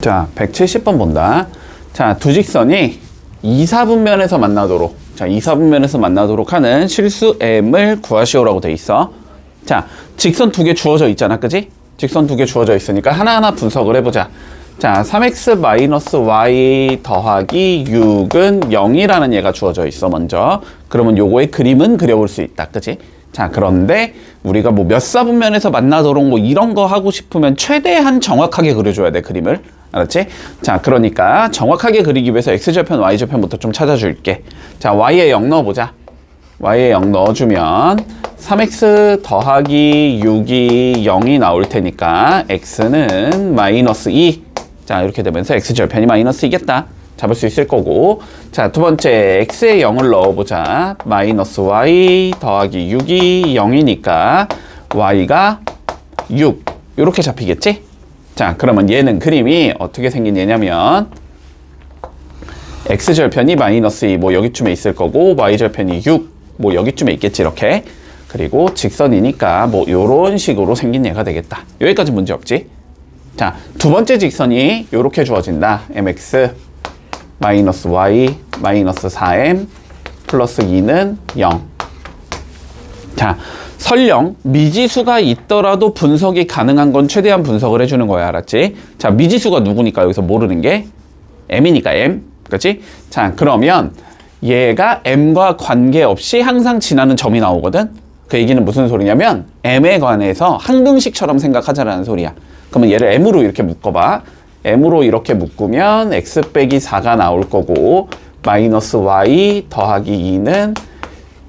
자, 170번 본다. 자, 두 직선이 2, 4분면에서 만나도록, 자, 2, 4분면에서 만나도록 하는 실수 m을 구하시오라고 돼 있어. 자, 직선 두 개 주어져 있잖아, 그지? 직선 두 개 주어져 있으니까 하나하나 분석을 해보자. 자, 3x-y 더하기 6은 0이라는 얘가 주어져 있어, 먼저. 그러면 요거의 그림은 그려볼 수 있다, 그지? 자, 그런데 우리가 뭐 몇 사분면에서 만나도록 뭐 이런 거 하고 싶으면 최대한 정확하게 그려줘야 돼, 그림을. 알았지? 자, 그러니까 정확하게 그리기 위해서 x절편, y절편부터 좀 찾아줄게. 자, y에 0 넣어보자. y에 0 넣어주면 3x 더하기 6이 0이 나올 테니까 x는 마이너스 2. 자, 이렇게 되면서 x절편이 마이너스 2겠다. 잡을 수 있을 거고. 자, 두 번째 x에 0을 넣어보자. 마이너스 y 더하기 6이 0이니까 y가 6. 이렇게 잡히겠지? 자, 그러면 얘는 그림이 어떻게 생긴 얘냐면 x절편이 마이너스 2, 뭐 여기쯤에 있을 거고 y절편이 6, 뭐 여기쯤에 있겠지, 이렇게. 그리고 직선이니까 뭐 요런 식으로 생긴 얘가 되겠다. 여기까지 문제 없지? 자, 두 번째 직선이 요렇게 주어진다. mx 마이너스 y 마이너스 4m 플러스 2는 0. 자, 설령 미지수가 있더라도 분석이 가능한 건 최대한 분석을 해주는 거야, 알았지? 자, 미지수가 누구니까 여기서 모르는 게 m이니까 m, 그렇지? 자, 그러면 얘가 m과 관계없이 항상 지나는 점이 나오거든? 그 얘기는 무슨 소리냐면 m에 관해서 항등식처럼 생각하자라는 소리야. 그러면 얘를 m으로 이렇게 묶어봐. m으로 이렇게 묶으면 x 빼기 4가 나올 거고 마이너스 y 더하기 2는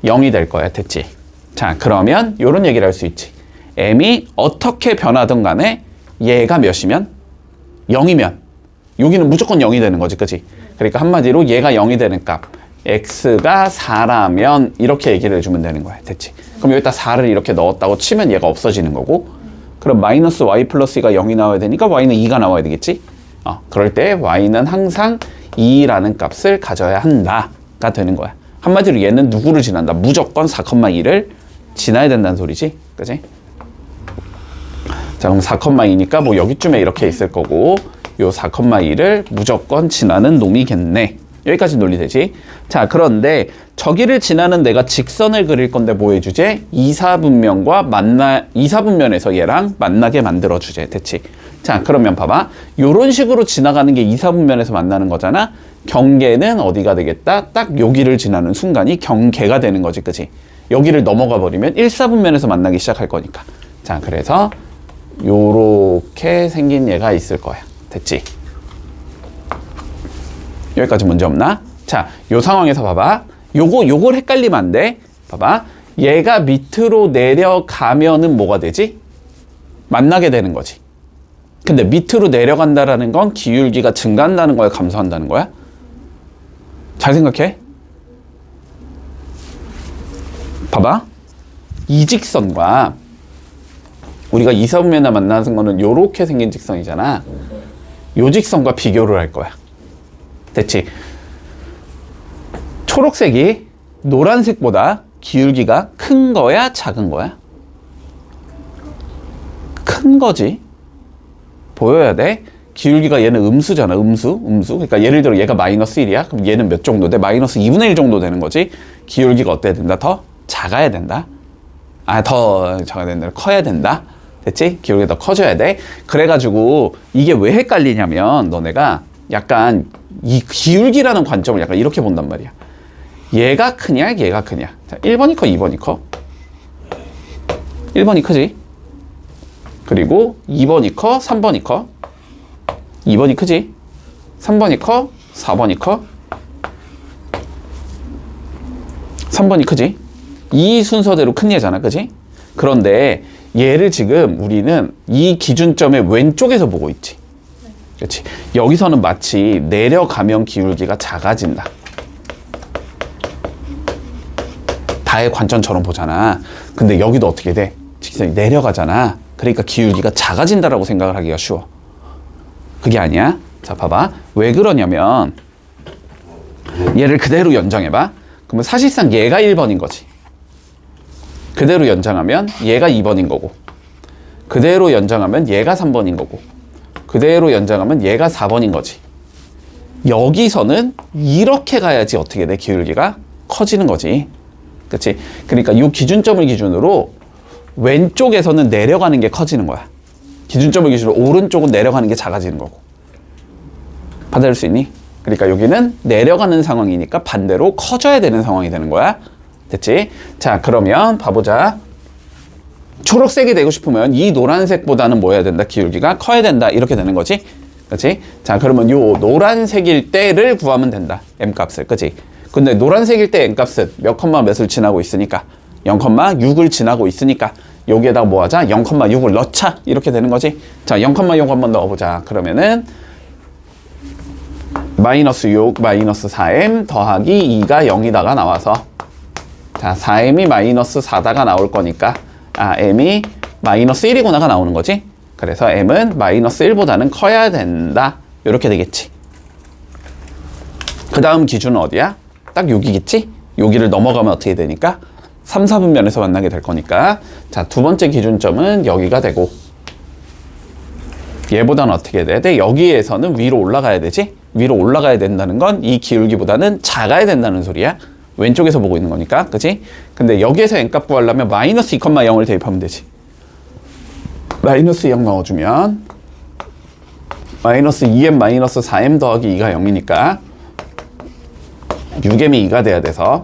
0이 될 거야, 됐지? 자, 그러면 이런 얘기를 할 수 있지. m이 어떻게 변하든 간에 얘가 몇이면? 0이면 여기는 무조건 0이 되는 거지, 그치? 그러니까 한마디로 얘가 0이 되는 값, x가 4라면 이렇게 얘기를 해주면 되는 거야, 됐지? 그럼 여기다 4를 이렇게 넣었다고 치면 얘가 없어지는 거고, 그럼 마이너스 y 플러스 2가 0이 나와야 되니까 y는 2가 나와야 되겠지? 그럴 때 y는 항상 2라는 값을 가져야 한다가 되는 거야. 한마디로 얘는 누구를 지난다? 무조건 4,2를 지나야 된다는 소리지, 그지? 자, 그럼 4,2니까 뭐 여기쯤에 이렇게 있을 거고 요 4,2를 무조건 지나는 놈이겠네. 여기까지 논리되지? 자, 그런데 저기를 지나는 내가 직선을 그릴 건데 뭐 해주제? 2, 4분면에서 얘랑 만나게 만들어주제. 됐지? 자, 그러면 봐봐. 요런 식으로 지나가는 게 2, 4분면에서 만나는 거잖아? 경계는 어디가 되겠다? 딱 여기를 지나는 순간이 경계가 되는 거지, 그치? 여기를 넘어가 버리면 1, 4분면에서 만나기 시작할 거니까. 자, 그래서 요렇게 생긴 얘가 있을 거야. 됐지? 여기까지 문제 없나? 자, 요 상황에서 봐봐. 요걸 헷갈리면 안 돼. 봐봐. 얘가 밑으로 내려가면은 뭐가 되지? 만나게 되는 거지. 근데 밑으로 내려간다라는 건 기울기가 증가한다는 거야, 감소한다는 거야? 잘 생각해. 봐봐. 이 직선과 우리가 2, 4분면에 만나는 거는 요렇게 생긴 직선이잖아. 요 직선과 비교를 할 거야. 됐지? 초록색이 노란색보다 기울기가 큰 거야, 작은 거야? 큰 거지. 보여야 돼. 기울기가 얘는 음수잖아, 음수. 그러니까 예를 들어 얘가 마이너스 1이야. 그럼 얘는 몇 정도 돼? 마이너스 2분의 1 정도 되는 거지. 기울기가 어때야 된다? 더 작아야 된다. 더 작아야 된다. 커야 된다. 됐지? 기울기가 더 커져야 돼. 그래가지고 이게 왜 헷갈리냐면 너네가 약간 이 기울기라는 관점을 약간 이렇게 본단 말이야. 얘가 크냐, 얘가 크냐. 자, 1번이 커, 2번이 커? 1번이 크지? 그리고 2번이 커, 3번이 커? 2번이 크지? 3번이 커, 4번이 커? 3번이 크지? 이 순서대로 큰 얘잖아, 그지? 그런데 얘를 지금 우리는 이 기준점의 왼쪽에서 보고 있지. 그렇지? 여기서는 마치 내려가면 기울기가 작아진다. 다의 관점처럼 보잖아. 근데 여기도 어떻게 돼? 직선이 내려가잖아. 그러니까 기울기가 작아진다라고 생각을 하기가 쉬워. 그게 아니야. 자, 봐봐. 왜 그러냐면 얘를 그대로 연장해봐. 그러면 사실상 얘가 1번인 거지. 그대로 연장하면 얘가 2번인 거고, 그대로 연장하면 얘가 3번인 거고, 그대로 연장하면 얘가 4번인 거지. 여기서는 이렇게 가야지 어떻게 돼? 기울기가 커지는 거지. 그치? 그러니까 이 기준점을 기준으로 왼쪽에서는 내려가는 게 커지는 거야. 기준점을 기준으로 오른쪽은 내려가는 게 작아지는 거고. 받아들일 수 있니? 그러니까 여기는 내려가는 상황이니까 반대로 커져야 되는 상황이 되는 거야. 됐지? 자, 그러면 봐보자. 초록색이 되고 싶으면 이 노란색보다는 뭐 해야 된다? 기울기가 커야 된다. 이렇게 되는 거지. 그치? 자, 그러면 요 노란색일 때를 구하면 된다. M값을. 그치? 근데 노란색일 때 M값은 몇 컴마 몇을 지나고 있으니까 0,6을 지나고 있으니까 여기에다가 뭐 하자? 0,6을 넣자. 이렇게 되는 거지. 자, 0,6 한번 넣어보자. 그러면은 마이너스 6, 마이너스 4m 더하기 2가 0이다가 나와서 자, 4m이 마이너스 4다가 나올 거니까 m이 마이너스 1이구나가 나오는 거지. 그래서 m은 마이너스 1보다는 커야 된다. 이렇게 되겠지. 그 다음 기준은 어디야? 딱 여기겠지? 여기를 넘어가면 어떻게 되니까? 3, 4분면에서 만나게 될 거니까 자, 두 번째 기준점은 여기가 되고 얘보다는 어떻게 돼야 돼? 여기에서는 위로 올라가야 되지? 위로 올라가야 된다는 건 이 기울기보다는 작아야 된다는 소리야. 왼쪽에서 보고 있는 거니까. 그치? 근데 여기에서 n값 구하려면 마이너스 2,0을 대입하면 되지. 마이너스 0 넣어주면 마이너스 2m 마이너스 4m 더하기 2가 0이니까 6m이 2가 돼야 돼서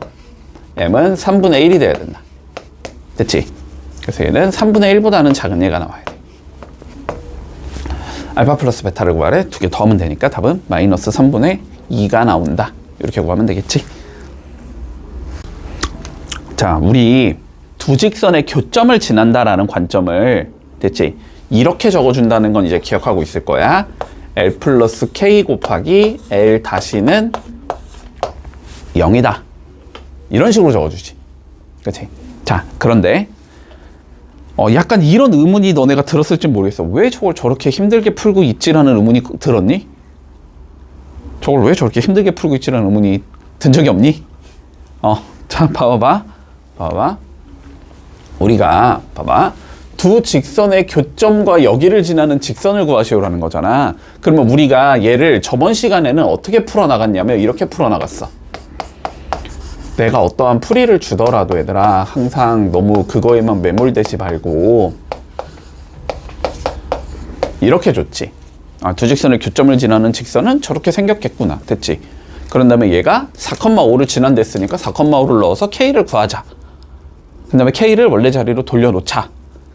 m은 3분의 1이 돼야 된다. 됐지? 그래서 얘는 3분의 1보다는 작은 얘가 나와야 돼. 알파 플러스 베타를 구하래. 두 개 더하면 되니까 답은 마이너스 3분의 2가 나온다. 이렇게 구하면 되겠지. 자, 우리 두 직선의 교점을 지난다라는 관점을 됐지? 이렇게 적어준다는 건 이제 기억하고 있을 거야. L 플러스 K 곱하기 L 다시는 0이다. 이런 식으로 적어주지. 그치? 자, 그런데 약간 이런 의문이 너네가 들었을지 모르겠어. 왜 저걸 저렇게 힘들게 풀고 있지라는 의문이 들었니? 저걸 왜 저렇게 힘들게 풀고 있지라는 의문이 든 적이 없니? 자, 봐봐. 우리가, 봐봐. 두 직선의 교점과 여기를 지나는 직선을 구하시오라는 거잖아. 그러면 우리가 얘를 저번 시간에는 어떻게 풀어나갔냐면 이렇게 풀어나갔어. 내가 어떠한 풀이를 주더라도 얘들아 항상 너무 그거에만 매몰되지 말고 이렇게 줬지. 두 직선의 교점을 지나는 직선은 저렇게 생겼겠구나. 됐지? 그런 다음에 얘가 4,5를 지난댔으니까 4,5를 넣어서 K를 구하자. 그 다음에 K를 원래 자리로 돌려놓자.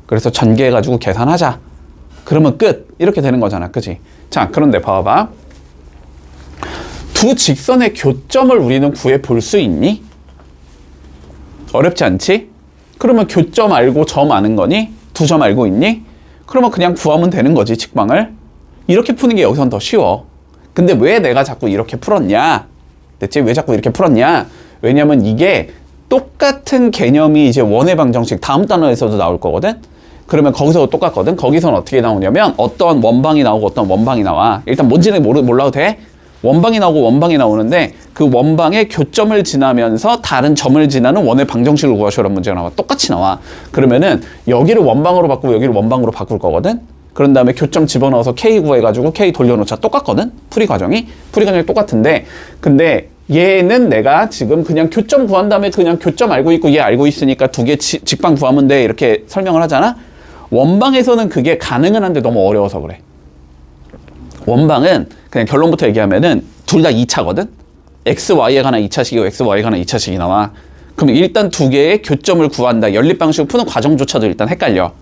그래서 전개해가지고 계산하자. 그러면 끝. 이렇게 되는 거잖아. 그치? 자, 그런데 봐봐. 두 직선의 교점을 우리는 구해 볼 수 있니? 어렵지 않지? 그러면 교점 알고 점 아는 거니? 두 점 알고 있니? 그러면 그냥 구하면 되는 거지, 직방을. 이렇게 푸는 게 여기선 더 쉬워. 근데 왜 내가 자꾸 이렇게 풀었냐? 됐지? 왜 자꾸 이렇게 풀었냐? 왜냐면 이게 똑같은 개념이 이제 원의 방정식 다음 단원에서도 나올 거거든? 그러면 거기서도 똑같거든? 거기서는 어떻게 나오냐면 어떤 원방이 나오고 어떤 원방이 나와. 일단 뭔지는 몰라도 돼? 원방이 나오고 원방이 나오는데 그 원방의 교점을 지나면서 다른 점을 지나는 원의 방정식을 구하시오라는 문제가 나와. 똑같이 나와. 그러면은 여기를 원방으로 바꾸고 여기를 원방으로 바꿀 거거든? 그런 다음에 교점 집어넣어서 K 구해가지고 K 돌려놓자. 똑같거든? 풀이 과정이 똑같은데 근데 얘는 내가 지금 그냥 교점 구한 다음에 그냥 교점 알고 있고 얘 알고 있으니까 두 개 직방 구하면 돼. 이렇게 설명을 하잖아? 원방에서는 그게 가능은 한데 너무 어려워서 그래. 원방은 그냥 결론부터 얘기하면은 둘 다 2차거든? XY에 관한 2차식이고 XY에 관한 2차식이 나와. 그럼 일단 두 개의 교점을 구한다. 연립방식을 푸는 과정조차도 일단 헷갈려.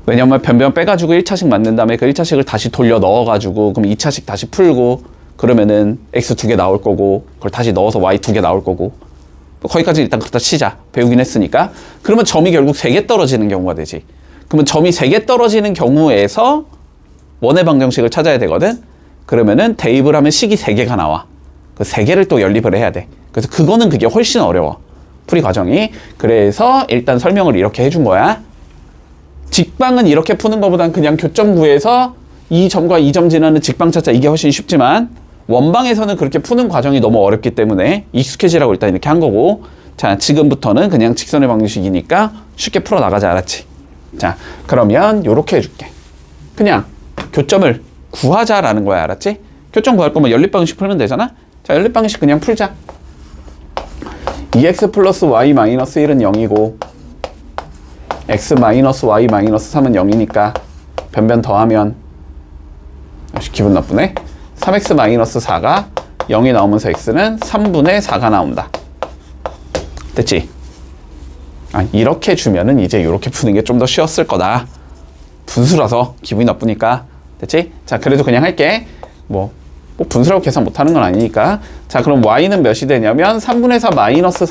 왜냐면 변변 빼가지고 1차식 만든 다음에 그 1차식을 다시 돌려 넣어가지고 그럼 2차식 다시 풀고 그러면은 X 두 개 나올 거고 그걸 다시 넣어서 Y 두 개 나올 거고 거기까지 일단 그렇다 치자. 배우긴 했으니까. 그러면 점이 결국 3개 떨어지는 경우가 되지. 그러면 점이 3개 떨어지는 경우에서 원의 방정식을 찾아야 되거든? 그러면은 대입을 하면 식이 3개가 나와. 그 3개를 또 연립을 해야 돼. 그래서 그게 훨씬 어려워. 풀이 과정이. 그래서 일단 설명을 이렇게 해준 거야. 직방은 이렇게 푸는 것보단 그냥 교점 구해서 이 점과 이 점 지나는 직방 찾자. 이게 훨씬 쉽지만 원방에서는 그렇게 푸는 과정이 너무 어렵기 때문에 익숙해지라고 일단 이렇게 한 거고 자, 지금부터는 그냥 직선의 방정식이니까 쉽게 풀어 나가자. 알았지? 자, 그러면 요렇게 해줄게. 그냥 교점을 구하자라는 거야. 알았지? 교점 구할 거면 연립방식 풀면 되잖아? 자, 연립방식 그냥 풀자. 2x 플러스 y 마이너스 1은 0이고 x 마이너스 y 마이너스 3은 0이니까 변변 더하면 기분 나쁘네. 3x 마이너스 4가 0이 나오면서 x는 3분의 4가 나온다. 됐지? 이렇게 주면은 이제 이렇게 푸는 게 좀 더 쉬웠을 거다. 분수라서 기분이 나쁘니까. 됐지? 자, 그래도 그냥 할게. 뭐 분수라고 계산 못하는 건 아니니까. 자, 그럼 y는 몇이 되냐면 3분의 4 마이너스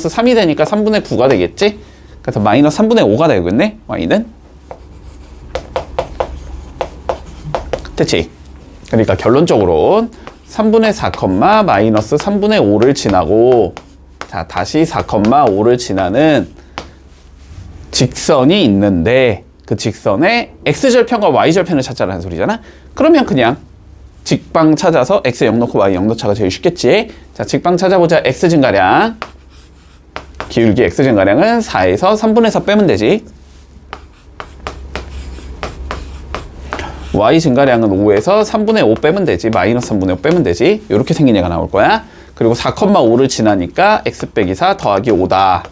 3이 되니까 3분의 9가 되겠지? 그래서 마이너스 3분의 5가 되겠네, y는. 됐지? 그러니까 결론적으로 3분의 4, 마이너스 3분의 5를 지나고, 자, 다시 4,5를 지나는 직선이 있는데 그 직선의 x절편과 y절편을 찾자라는 소리잖아. 그러면 그냥 직방 찾아서 x 0 넣고 y 0 넣자가 제일 쉽겠지. 자, 직방 찾아보자. x 증가량, 기울기 x 증가량은 4에서 3분의 4 빼면 되지. y 증가량은 5에서 3분의 5 빼면 되지. 마이너스 3분의 5 빼면 되지. 이렇게 생긴 얘가 나올 거야. 그리고 4,5를 지나니까 x 빼기 4 더하기 5다.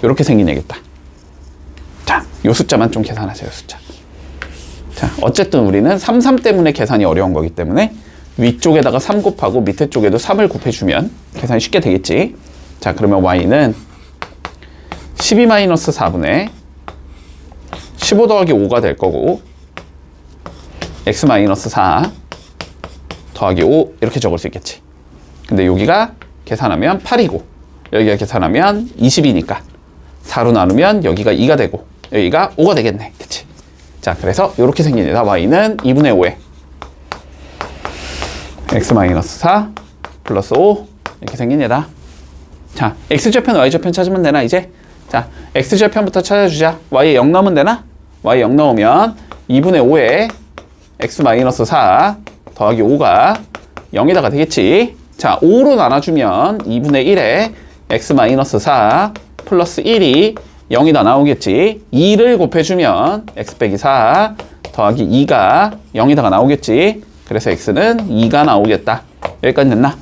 이렇게 생긴 얘겠다. 자, 요 숫자만 좀 계산하세요. 숫자. 자, 어쨌든 우리는 3, 3 때문에 계산이 어려운 거기 때문에 위쪽에다가 3 곱하고 밑에 쪽에도 3을 곱해주면 계산이 쉽게 되겠지. 자, 그러면 y는 12-4분의 15 더하기 5가 될 거고, x-4 더하기 5 이렇게 적을 수 있겠지. 근데 여기가 계산하면 8이고 여기가 계산하면 20이니까 4로 나누면 여기가 2가 되고 여기가 5가 되겠네. 그치? 자, 그래서 이렇게 생긴 애다. y는 2분의 5에 x-4 플러스 5 이렇게 생긴 애다. 자, x절편, y절편 찾으면 되나 이제? 자, x절편부터 찾아주자. y에 0 넣으면 되나? y 0 넣으면 2분의 5에 x-4 더하기 5가 0에다가 되겠지. 자, 5로 나눠주면 2분의 1에 x-4 플러스 1이 0이다 나오겠지. 2를 곱해주면 x 빼기 4 더하기 2가 0이다가 나오겠지. 그래서 x는 2가 나오겠다. 여기까지 됐나?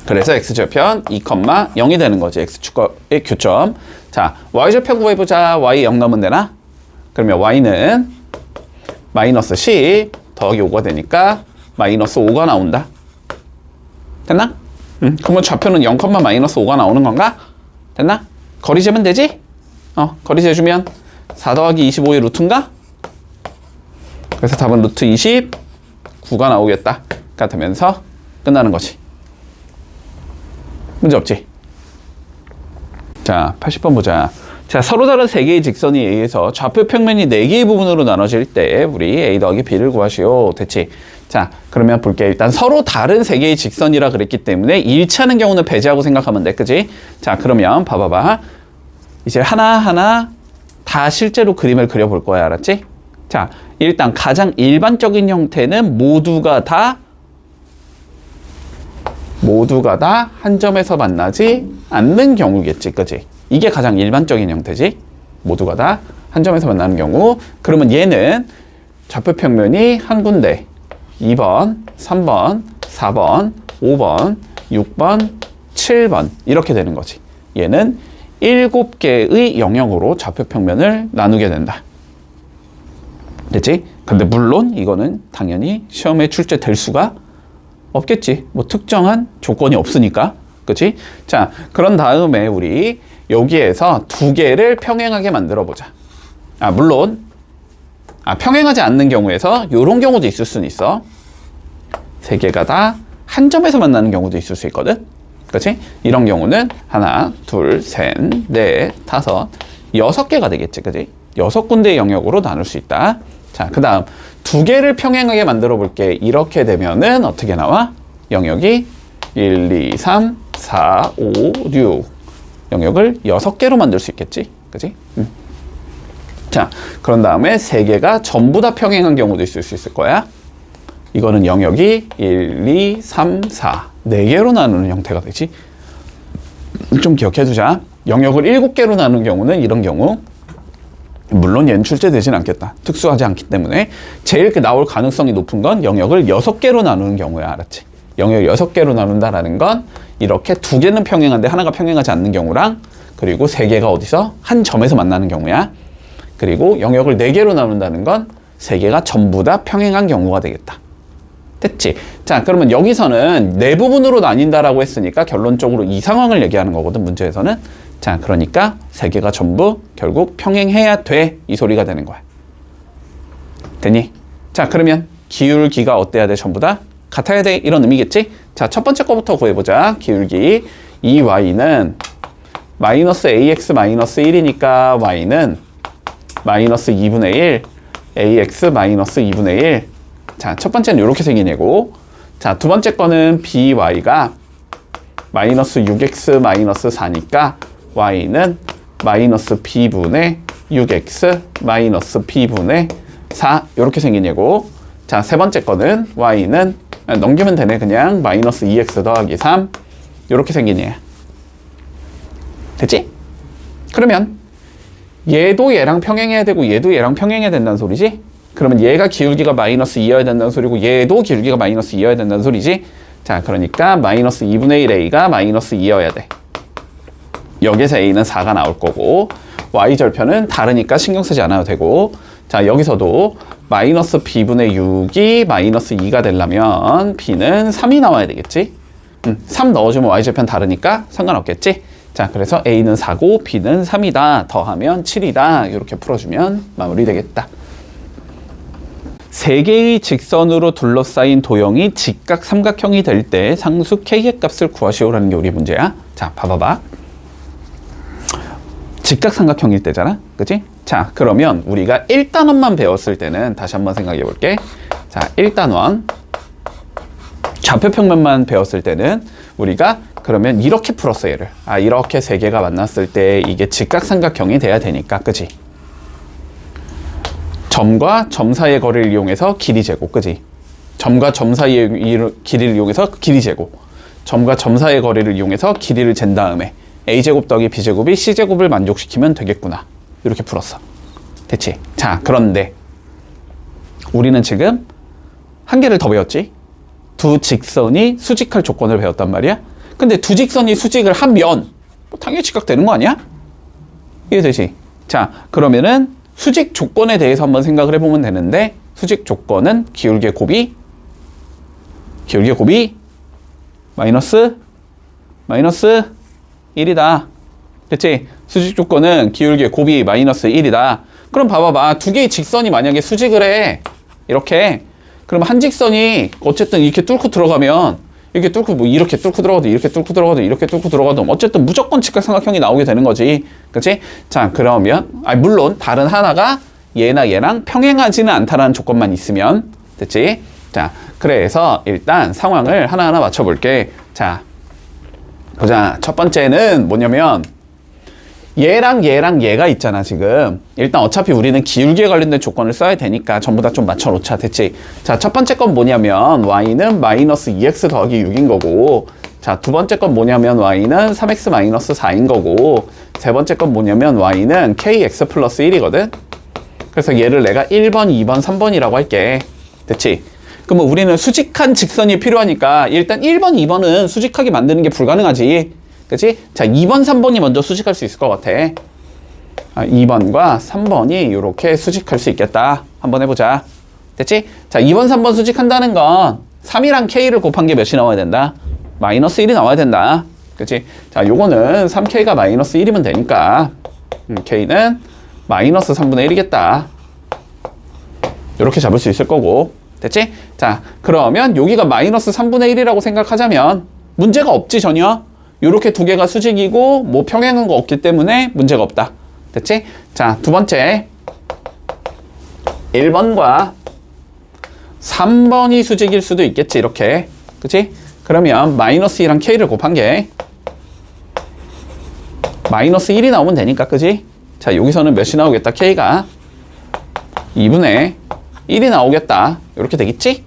그래서 x절편 2,0이 되는 거지. x축의 교점. 자, y절편 구해보자. y 0 넣으면 되나? 그러면 y는 마이너스 10 더하기 5가 되니까 마이너스 5가 나온다. 됐나? 그러면 좌표는 0, 마이너스 5가 나오는 건가? 됐나? 거리 재면 되지? 거리 재주면 4 더하기 25의 루트인가? 그래서 답은 루트 29가 나오겠다. 같으면서 끝나는 거지. 문제 없지? 자, 80번 보자. 자, 서로 다른 세 개의 직선에 의해서 좌표 평면이 4개의 부분으로 나눠질 때 우리 a 더하기 b를 구하시오. 됐지? 자, 그러면 볼게. 일단 서로 다른 세 개의 직선이라 그랬기 때문에 일치하는 경우는 배제하고 생각하면 돼. 그치? 자, 그러면 봐봐봐. 이제 하나하나 다 실제로 그림을 그려볼 거야. 알았지? 자, 일단 가장 일반적인 형태는 모두가 다 한 점에서 만나지 않는 경우겠지. 그치? 이게 가장 일반적인 형태지. 모두가 다 한 점에서 만나는 경우. 그러면 얘는 좌표 평면이 한 군데 2번, 3번, 4번, 5번, 6번, 7번 이렇게 되는 거지. 얘는 7개의 영역으로 좌표 평면을 나누게 된다. 됐지? 근데 물론 이거는 당연히 시험에 출제될 수가 없겠지. 뭐 특정한 조건이 없으니까. 그치? 자, 그런 다음에 우리 여기에서 2개를 평행하게 만들어 보자. 물론 평행하지 않는 경우에서 이런 경우도 있을 수는 있어. 3개가 다 한 점에서 만나는 경우도 있을 수 있거든. 그렇지? 이런 경우는 하나, 둘, 셋, 넷, 다섯, 6개가 되겠지. 그치? 6군데의 영역으로 나눌 수 있다. 자, 그 다음 2개를 평행하게 만들어 볼게. 이렇게 되면은 어떻게 나와? 영역이 1, 2, 3, 4, 5, 6 영역을 6개로 만들 수 있겠지. 그치? 자, 그런 다음에 3개가 전부 다 평행한 경우도 있을 수 있을 거야. 이거는 영역이 1, 2, 3, 4 4개로 나누는 형태가 되지. 좀 기억해 두자. 영역을 7개로 나누는 경우는 이런 경우. 물론 얘는 출제되진 않겠다. 특수하지 않기 때문에. 제일 나올 가능성이 높은 건 영역을 6개로 나누는 경우야. 알았지? 영역을 6개로 나눈다라는 건 이렇게 2개는 평행한데 하나가 평행하지 않는 경우랑, 그리고 3개가 어디서? 한 점에서 만나는 경우야. 그리고 영역을 4개로 나눈다는 건 3개가 전부 다 평행한 경우가 되겠다. 됐지? 자, 그러면 여기서는 네 부분으로 나뉜다라고 했으니까 결론적으로 이 상황을 얘기하는 거거든, 문제에서는. 자, 그러니까 3개가 전부 결국 평행해야 돼. 이 소리가 되는 거야. 됐니? 자, 그러면 기울기가 어때야 돼? 전부 다 같아야 돼. 이런 의미겠지? 자, 첫 번째 거부터 구해보자. 기울기. 이 y는 마이너스 ax 마이너스 1이니까 y는 마이너스 2분의 1, ax 마이너스 2분의 1. 자, 첫 번째는 이렇게 생긴 애고, 자, 두 번째 거는 by가 마이너스 6x 마이너스 4니까 y는 마이너스 b분의 6x 마이너스 b분의 4 이렇게 생긴 애고, 자, 세 번째 거는 y는 넘기면 되네. 그냥 마이너스 2x 더하기 3 이렇게 생긴 애야. 됐지? 그러면 얘도 얘랑 평행해야 되고 얘도 얘랑 평행해야 된다는 소리지? 그러면 얘가 기울기가 마이너스 2여야 된다는 소리고 얘도 기울기가 마이너스 2여야 된다는 소리지? 자, 그러니까 마이너스 2분의 1a가 마이너스 2여야 돼. 여기서 a는 4가 나올 거고, y절편은 다르니까 신경 쓰지 않아도 되고, 자, 여기서도 마이너스 b분의 6이 마이너스 2가 되려면 b는 3이 나와야 되겠지? 3 넣어주면 y절편 다르니까 상관없겠지? 자, 그래서 a는 4고 b는 3이다. 더하면 7이다. 이렇게 풀어주면 마무리되겠다. 3개의 직선으로 둘러싸인 도형이 직각 삼각형이 될 때 상수 k의 값을 구하시오라는 게 우리 문제야. 자, 봐봐봐. 직각 삼각형일 때잖아. 그치? 자, 그러면 우리가 1단원만 배웠을 때는 다시 한번 생각해 볼게. 자, 1단원 좌표평면만 배웠을 때는 우리가 그러면 이렇게 풀었어, 얘를. 아, 이렇게 3개가 만났을 때 이게 직각삼각형이 돼야 되니까, 그지? 점과 점 사이의 거리를 이용해서 길이 재고, 그지? 점과 점 사이의 길이를 이용해서 길이 재고, 점과 점 사이의 거리를 이용해서 길이를 잰 다음에 a제곱 더하기 b제곱이 c제곱을 만족시키면 되겠구나. 이렇게 풀었어. 됐지? 자, 그런데 우리는 지금 한 개를 더 배웠지? 두 직선이 수직할 조건을 배웠단 말이야? 근데 두 직선이 수직을 하면 당연히 직각되는 거 아니야? 이해되지? 자, 그러면은 수직 조건에 대해서 한번 생각을 해보면 되는데, 수직 조건은 기울기의 곱이 마이너스 1이다. 됐지? 수직 조건은 기울기의 곱이 마이너스 1이다. 그럼 봐봐봐. 두 개의 직선이 만약에 수직을 해. 이렇게. 그럼 한 직선이 어쨌든 이렇게 뚫고 들어가면, 이렇게 뚫고, 뭐 이렇게 뚫고 들어가도, 이렇게 뚫고 들어가도, 이렇게 뚫고 들어가도, 어쨌든 무조건 직각삼각형이 나오게 되는 거지. 그치? 자, 그러면, 물론 다른 하나가 얘나 얘랑 평행하지는 않다라는 조건만 있으면, 됐지? 자, 그래서 일단 상황을 하나하나 맞춰볼게. 자, 보자. 첫 번째는 뭐냐면, 얘랑 얘가 있잖아, 지금. 일단 어차피 우리는 기울기에 관련된 조건을 써야 되니까 전부 다 좀 맞춰놓자. 됐지? 자, 첫 번째 건 뭐냐면 y는 마이너스 2x 더하기 6인 거고, 자, 두 번째 건 뭐냐면 y는 3x 마이너스 4인 거고, 세 번째 건 뭐냐면 y는 kx 플러스 1이거든? 그래서 얘를 내가 1번, 2번, 3번이라고 할게. 됐지? 그러면 우리는 수직한 직선이 필요하니까 일단 1번, 2번은 수직하게 만드는 게 불가능하지. 그치? 자, 2번, 3번이 먼저 수직할 수 있을 것 같아. 2번과 3번이 이렇게 수직할 수 있겠다. 한번 해보자. 됐지? 자, 2번, 3번 수직한다는 건 3이랑 K를 곱한 게 몇이 나와야 된다? 마이너스 1이 나와야 된다. 그치? 자, 요거는 3K가 마이너스 1이면 되니까 K는 마이너스 3분의 1이겠다. 이렇게 잡을 수 있을 거고. 됐지? 자, 그러면 여기가 마이너스 3분의 1이라고 생각하자면 문제가 없지, 전혀. 요렇게 두 개가 수직이고 뭐 평행한 거 없기 때문에 문제가 없다. 됐지? 자, 두 번째 1번과 3번이 수직일 수도 있겠지, 이렇게. 그치? 그러면 마이너스 2랑 K를 곱한 게 마이너스 1이 나오면 되니까, 그치? 자, 여기서는 몇이 나오겠다? K가 2분의 1이 나오겠다. 이렇게 되겠지?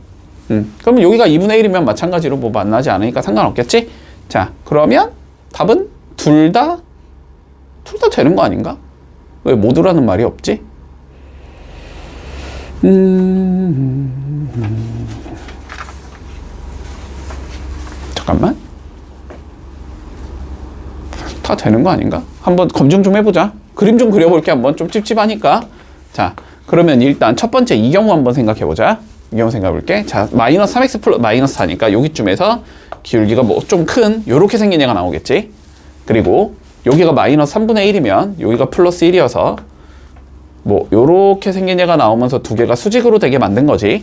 그러면 여기가 2분의 1이면 마찬가지로 뭐 만나지 않으니까 상관없겠지? 자, 그러면 답은 둘 다 되는 거 아닌가? 왜 모두라는 말이 없지? 잠깐만. 다 되는 거 아닌가? 한번 검증 좀 해보자. 그림 좀 그려볼게. 한번 좀 찝찝하니까. 자, 그러면 일단 첫 번째 이 경우 한번 생각해보자. 이 경우 생각해볼게. 자, 마이너스 3x 플러스 마이너스 4니까 여기쯤에서 기울기가 뭐 좀 큰 요렇게 생긴 애가 나오겠지. 그리고 여기가 마이너스 3분의 1이면 여기가 플러스 1이어서 뭐 요렇게 생긴 애가 나오면서 두 개가 수직으로 되게 만든 거지.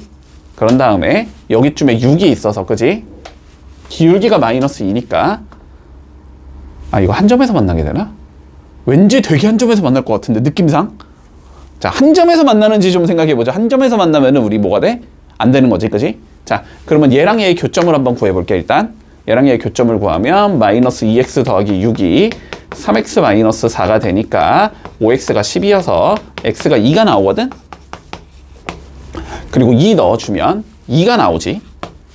그런 다음에 여기쯤에 6이 있어서, 그지? 기울기가 마이너스 2니까 아, 이거 한 점에서 만나게 되나? 왠지 되게 한 점에서 만날 것 같은데, 느낌상? 자, 한 점에서 만나는지 좀 생각해보자. 한 점에서 만나면은 우리 뭐가 돼? 안 되는 거지, 그지? 자, 그러면 얘랑 얘의 교점을 한번 구해볼게, 일단. 얘랑 얘의 교점을 구하면 마이너스 2x 더하기 6이 3x 마이너스 4가 되니까 5x가 10이어서 x가 2가 나오거든? 그리고 2 넣어주면 2가 나오지.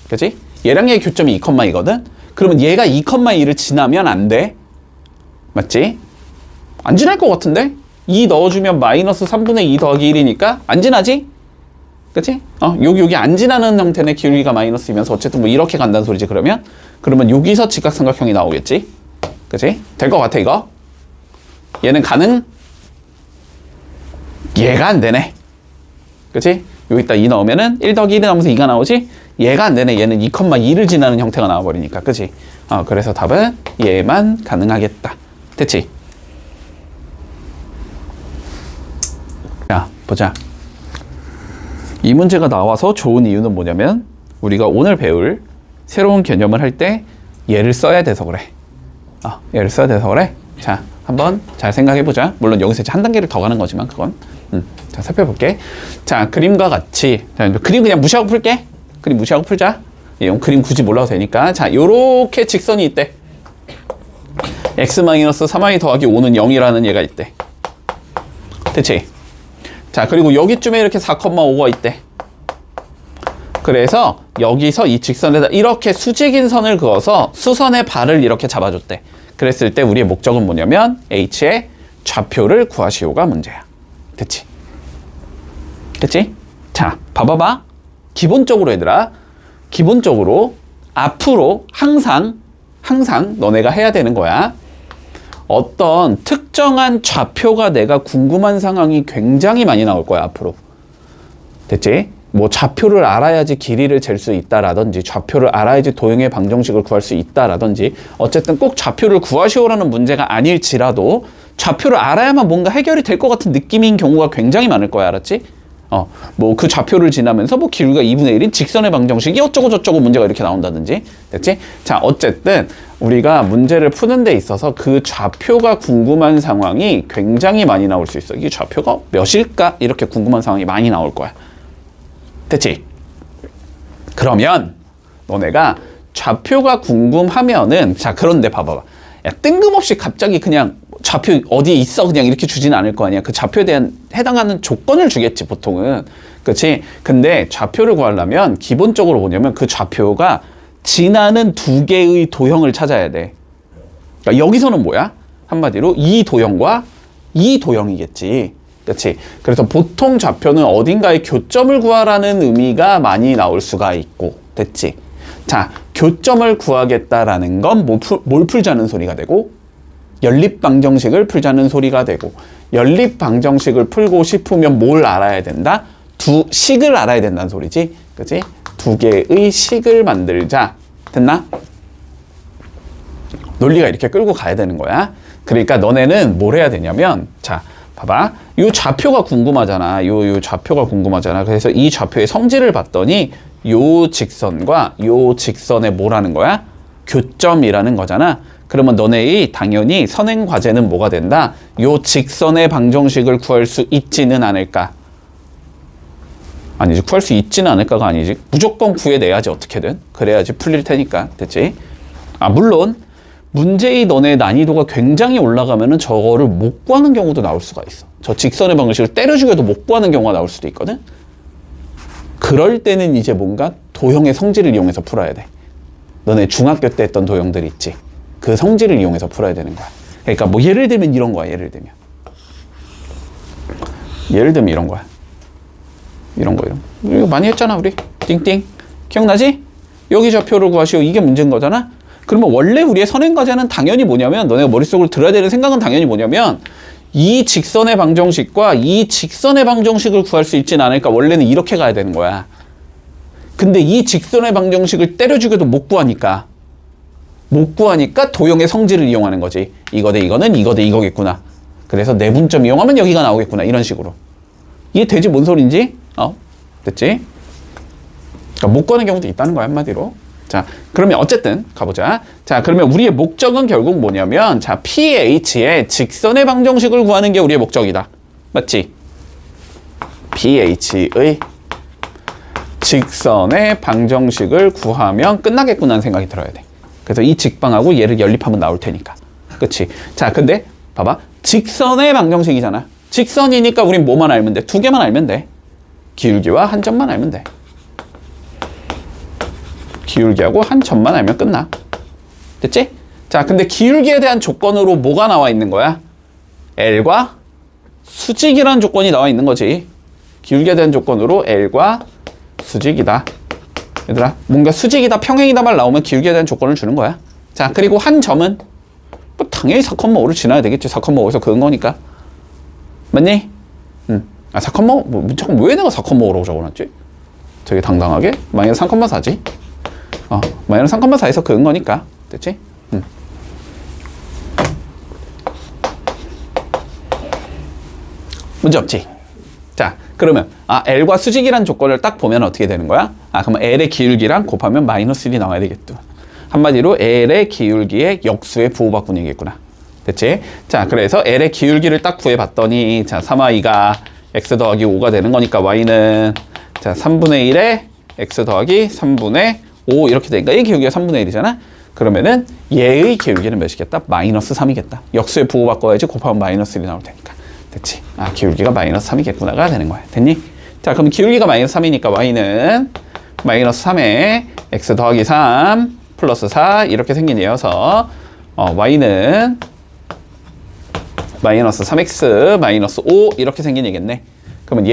그치? 얘랑 얘의 교점이 2,2거든? 그러면 얘가 2,2를 지나면 안 돼. 맞지? 안 지날 것 같은데? 2 넣어주면 마이너스 3분의 2 더하기 1이니까 안 지나지? 그치? 여기 안 지나는 형태의 기울기가 마이너스이면서 어쨌든 뭐 이렇게 간다는 소리지, 그러면? 그러면 여기서 직각삼각형이 나오겠지? 그치? 될 것 같아, 이거? 얘는 가능? 얘가 안 되네. 그치? 여기다 2 넣으면은 1 더하기 1이 나오면서 2가 나오지? 얘가 안 되네. 얘는 2,2를 지나는 형태가 나와버리니까. 그치? 그래서 답은 얘만 가능하겠다. 됐지? 자, 보자. 이 문제가 나와서 좋은 이유는 뭐냐면 우리가 오늘 배울 새로운 개념을 할 때 얘를 써야 돼서 그래. 얘를 써야 돼서 그래. 자, 한번 잘 생각해보자. 물론 여기서 이제 한 단계를 더 가는 거지만 그건. 자, 살펴볼게. 자, 그림과 같이. 자, 그림 그냥 무시하고 풀게. 그림 무시하고 풀자. 그림 굳이 몰라도 되니까. 자, 요렇게 직선이 있대. x-3y 더하기 5는 0이라는 얘가 있대. 됐지? 자, 그리고 여기쯤에 이렇게 4,5가 있대. 그래서 여기서 이 직선에다 이렇게 수직인 선을 그어서 수선의 발을 이렇게 잡아줬대. 그랬을 때 우리의 목적은 뭐냐면 h의 좌표를 구하시오가 문제야. 됐지? 됐지? 자, 봐봐봐. 기본적으로 얘들아, 기본적으로 앞으로 항상 너네가 해야 되는 거야. 어떤 특정한 좌표가 내가 궁금한 상황이 굉장히 많이 나올 거야, 앞으로. 됐지? 뭐 좌표를 알아야지 길이를 잴 수 있다라든지 좌표를 알아야지 도형의 방정식을 구할 수 있다라든지 어쨌든 꼭 좌표를 구하시오라는 문제가 아닐지라도 좌표를 알아야만 뭔가 해결이 될 것 같은 느낌인 경우가 굉장히 많을 거야, 알았지? 뭐 그 좌표를 지나면서 뭐 기울기가 2분의 1인 직선의 방정식이 어쩌고 저쩌고 문제가 이렇게 나온다든지. 됐지? 자, 어쨌든 우리가 문제를 푸는 데 있어서 그 좌표가 궁금한 상황이 굉장히 많이 나올 수 있어. 이 좌표가 몇일까? 이렇게 궁금한 상황이 많이 나올 거야. 됐지? 그러면 너네가 좌표가 궁금하면은, 자, 그런데 봐봐봐. 야, 뜬금없이 갑자기 그냥 좌표 어디에 있어 그냥 이렇게 주지는 않을 거 아니야. 그 좌표에 대한 해당하는 조건을 주겠지, 보통은. 그렇지? 근데 좌표를 구하려면 기본적으로 뭐냐면 그 좌표가 지나는 두 개의 도형을 찾아야 돼. 그러니까 여기서는 뭐야? 한마디로 이 도형과 이 도형이겠지. 그렇지? 그래서 보통 좌표는 어딘가의 교점을 구하라는 의미가 많이 나올 수가 있고. 됐지? 자, 교점을 구하겠다라는 건 뭘 풀자는 소리가 되고, 연립방정식을 풀자는 소리가 되고, 연립방정식을 풀고 싶으면 뭘 알아야 된다? 두 식을 알아야 된다는 소리지. 그치? 두 개의 식을 만들자. 됐나? 논리가 이렇게 끌고 가야 되는 거야. 그러니까 너네는 뭘 해야 되냐면, 자, 봐봐. 요 좌표가 궁금하잖아. 요 좌표가 궁금하잖아. 그래서 이 좌표의 성질을 봤더니 요 직선과 요 직선에 뭐라는 거야? 교점이라는 거잖아. 그러면 너네의 당연히 선행 과제는 뭐가 된다? 요 직선의 방정식을 구할 수 있지는 않을까? 아니지, 구할 수 있지는 않을까가 아니지. 무조건 구해내야지, 어떻게든. 그래야지 풀릴 테니까. 됐지? 물론 문제의 너네 난이도가 굉장히 올라가면은 저거를 못 구하는 경우도 나올 수가 있어. 저 직선의 방정식을 때려 죽여도 못 구하는 경우가 나올 수도 있거든. 그럴 때는 이제 뭔가 도형의 성질을 이용해서 풀어야 돼. 너네 중학교 때 했던 도형들 있지. 그 성질을 이용해서 풀어야 되는 거야. 그러니까 뭐 예를 들면 이런 거야. 예를 들면 이런 거야. 이런 거. 이거 많이 했잖아 우리. 띵띵. 기억나지? 여기 좌표를 구하시오. 이게 문제인 거잖아. 그러면 원래 우리의 선행과제는 당연히 뭐냐면, 너네가 머릿속으로 들어야 되는 생각은 당연히 뭐냐면, 이 직선의 방정식과 이 직선의 방정식을 구할 수 있진 않을까. 원래는 이렇게 가야 되는 거야. 근데 이 직선의 방정식을 때려 죽여도 못 구하니까 도형의 성질을 이용하는 거지. 이거 대 이거는 이거 대 이거겠구나. 그래서 내분점 이용하면 여기가 나오겠구나. 이런 식으로. 이해되지? 뭔 소린지? 됐지? 그러니까 못 구하는 경우도 있다는 거야, 한마디로. 자, 그러면 어쨌든 가보자. 자, 그러면 우리의 목적은 결국 뭐냐면, 자, PH의 직선의 방정식을 구하는 게 우리의 목적이다. 맞지? PH의 직선의 방정식을 구하면 끝나겠구나 하는 생각이 들어야 돼. 그래서 이 직방하고 얘를 연립하면 나올 테니까. 그치? 자, 근데 봐봐. 직선의 방정식이잖아. 직선이니까 우린 뭐만 알면 돼? 두 개만 알면 돼. 기울기와 한 점만 알면 돼. 기울기하고 한 점만 알면 끝나. 됐지? 자, 근데 기울기에 대한 조건으로 뭐가 나와 있는 거야? L과 수직이라는 조건이 나와 있는 거지. 기울기에 대한 조건으로 L과 수직이다. 얘들아, 뭔가 수직이다, 평행이다 말 나오면 기울기에 대한 조건을 주는 거야. 자, 그리고 한 점은 뭐 당연히 4,5를 지나야 되겠지. 4,5에서 그은 거니까. 맞니? 아, 4,5? 뭐, 잠깐 왜 내가 4,5라고 적어놨지? 되게 당당하게? 마이너스 3,4지? 마이너스 3,4에서 그은 거니까. 됐지? 문제 없지? 자, 그러면 L과 수직이란 조건을 딱 보면 어떻게 되는 거야? 그러면 L의 기울기랑 곱하면 마이너스 1이 나와야 되겠죠. 한마디로 L의 기울기의 역수의 부호바꾼이겠구나. 됐지? 자, 그래서 L의 기울기를 딱 구해봤더니, 자, 3i가 x 더하기 5가 되는 거니까 y는, 자, 3분의 1에 x 더하기 3분의 5 이렇게 되니까 이 기울기가 3분의 1이잖아? 그러면은 얘의 기울기는 몇이겠다? 마이너스 3이겠다. 역수의 부호 바꿔야지 곱하면 마이너스 1이 나올 테니까. 됐지? 기울기가 마이너스 3이겠구나가 되는 거야. 됐니? 자, 그럼 기울기가 마이너스 3이니까 y는 마이너스 3에 x 더하기 3 플러스 4 이렇게 생긴 이어서 y는 마이너스 3x 마이너스 5 이렇게 생긴 얘겠네. 그러면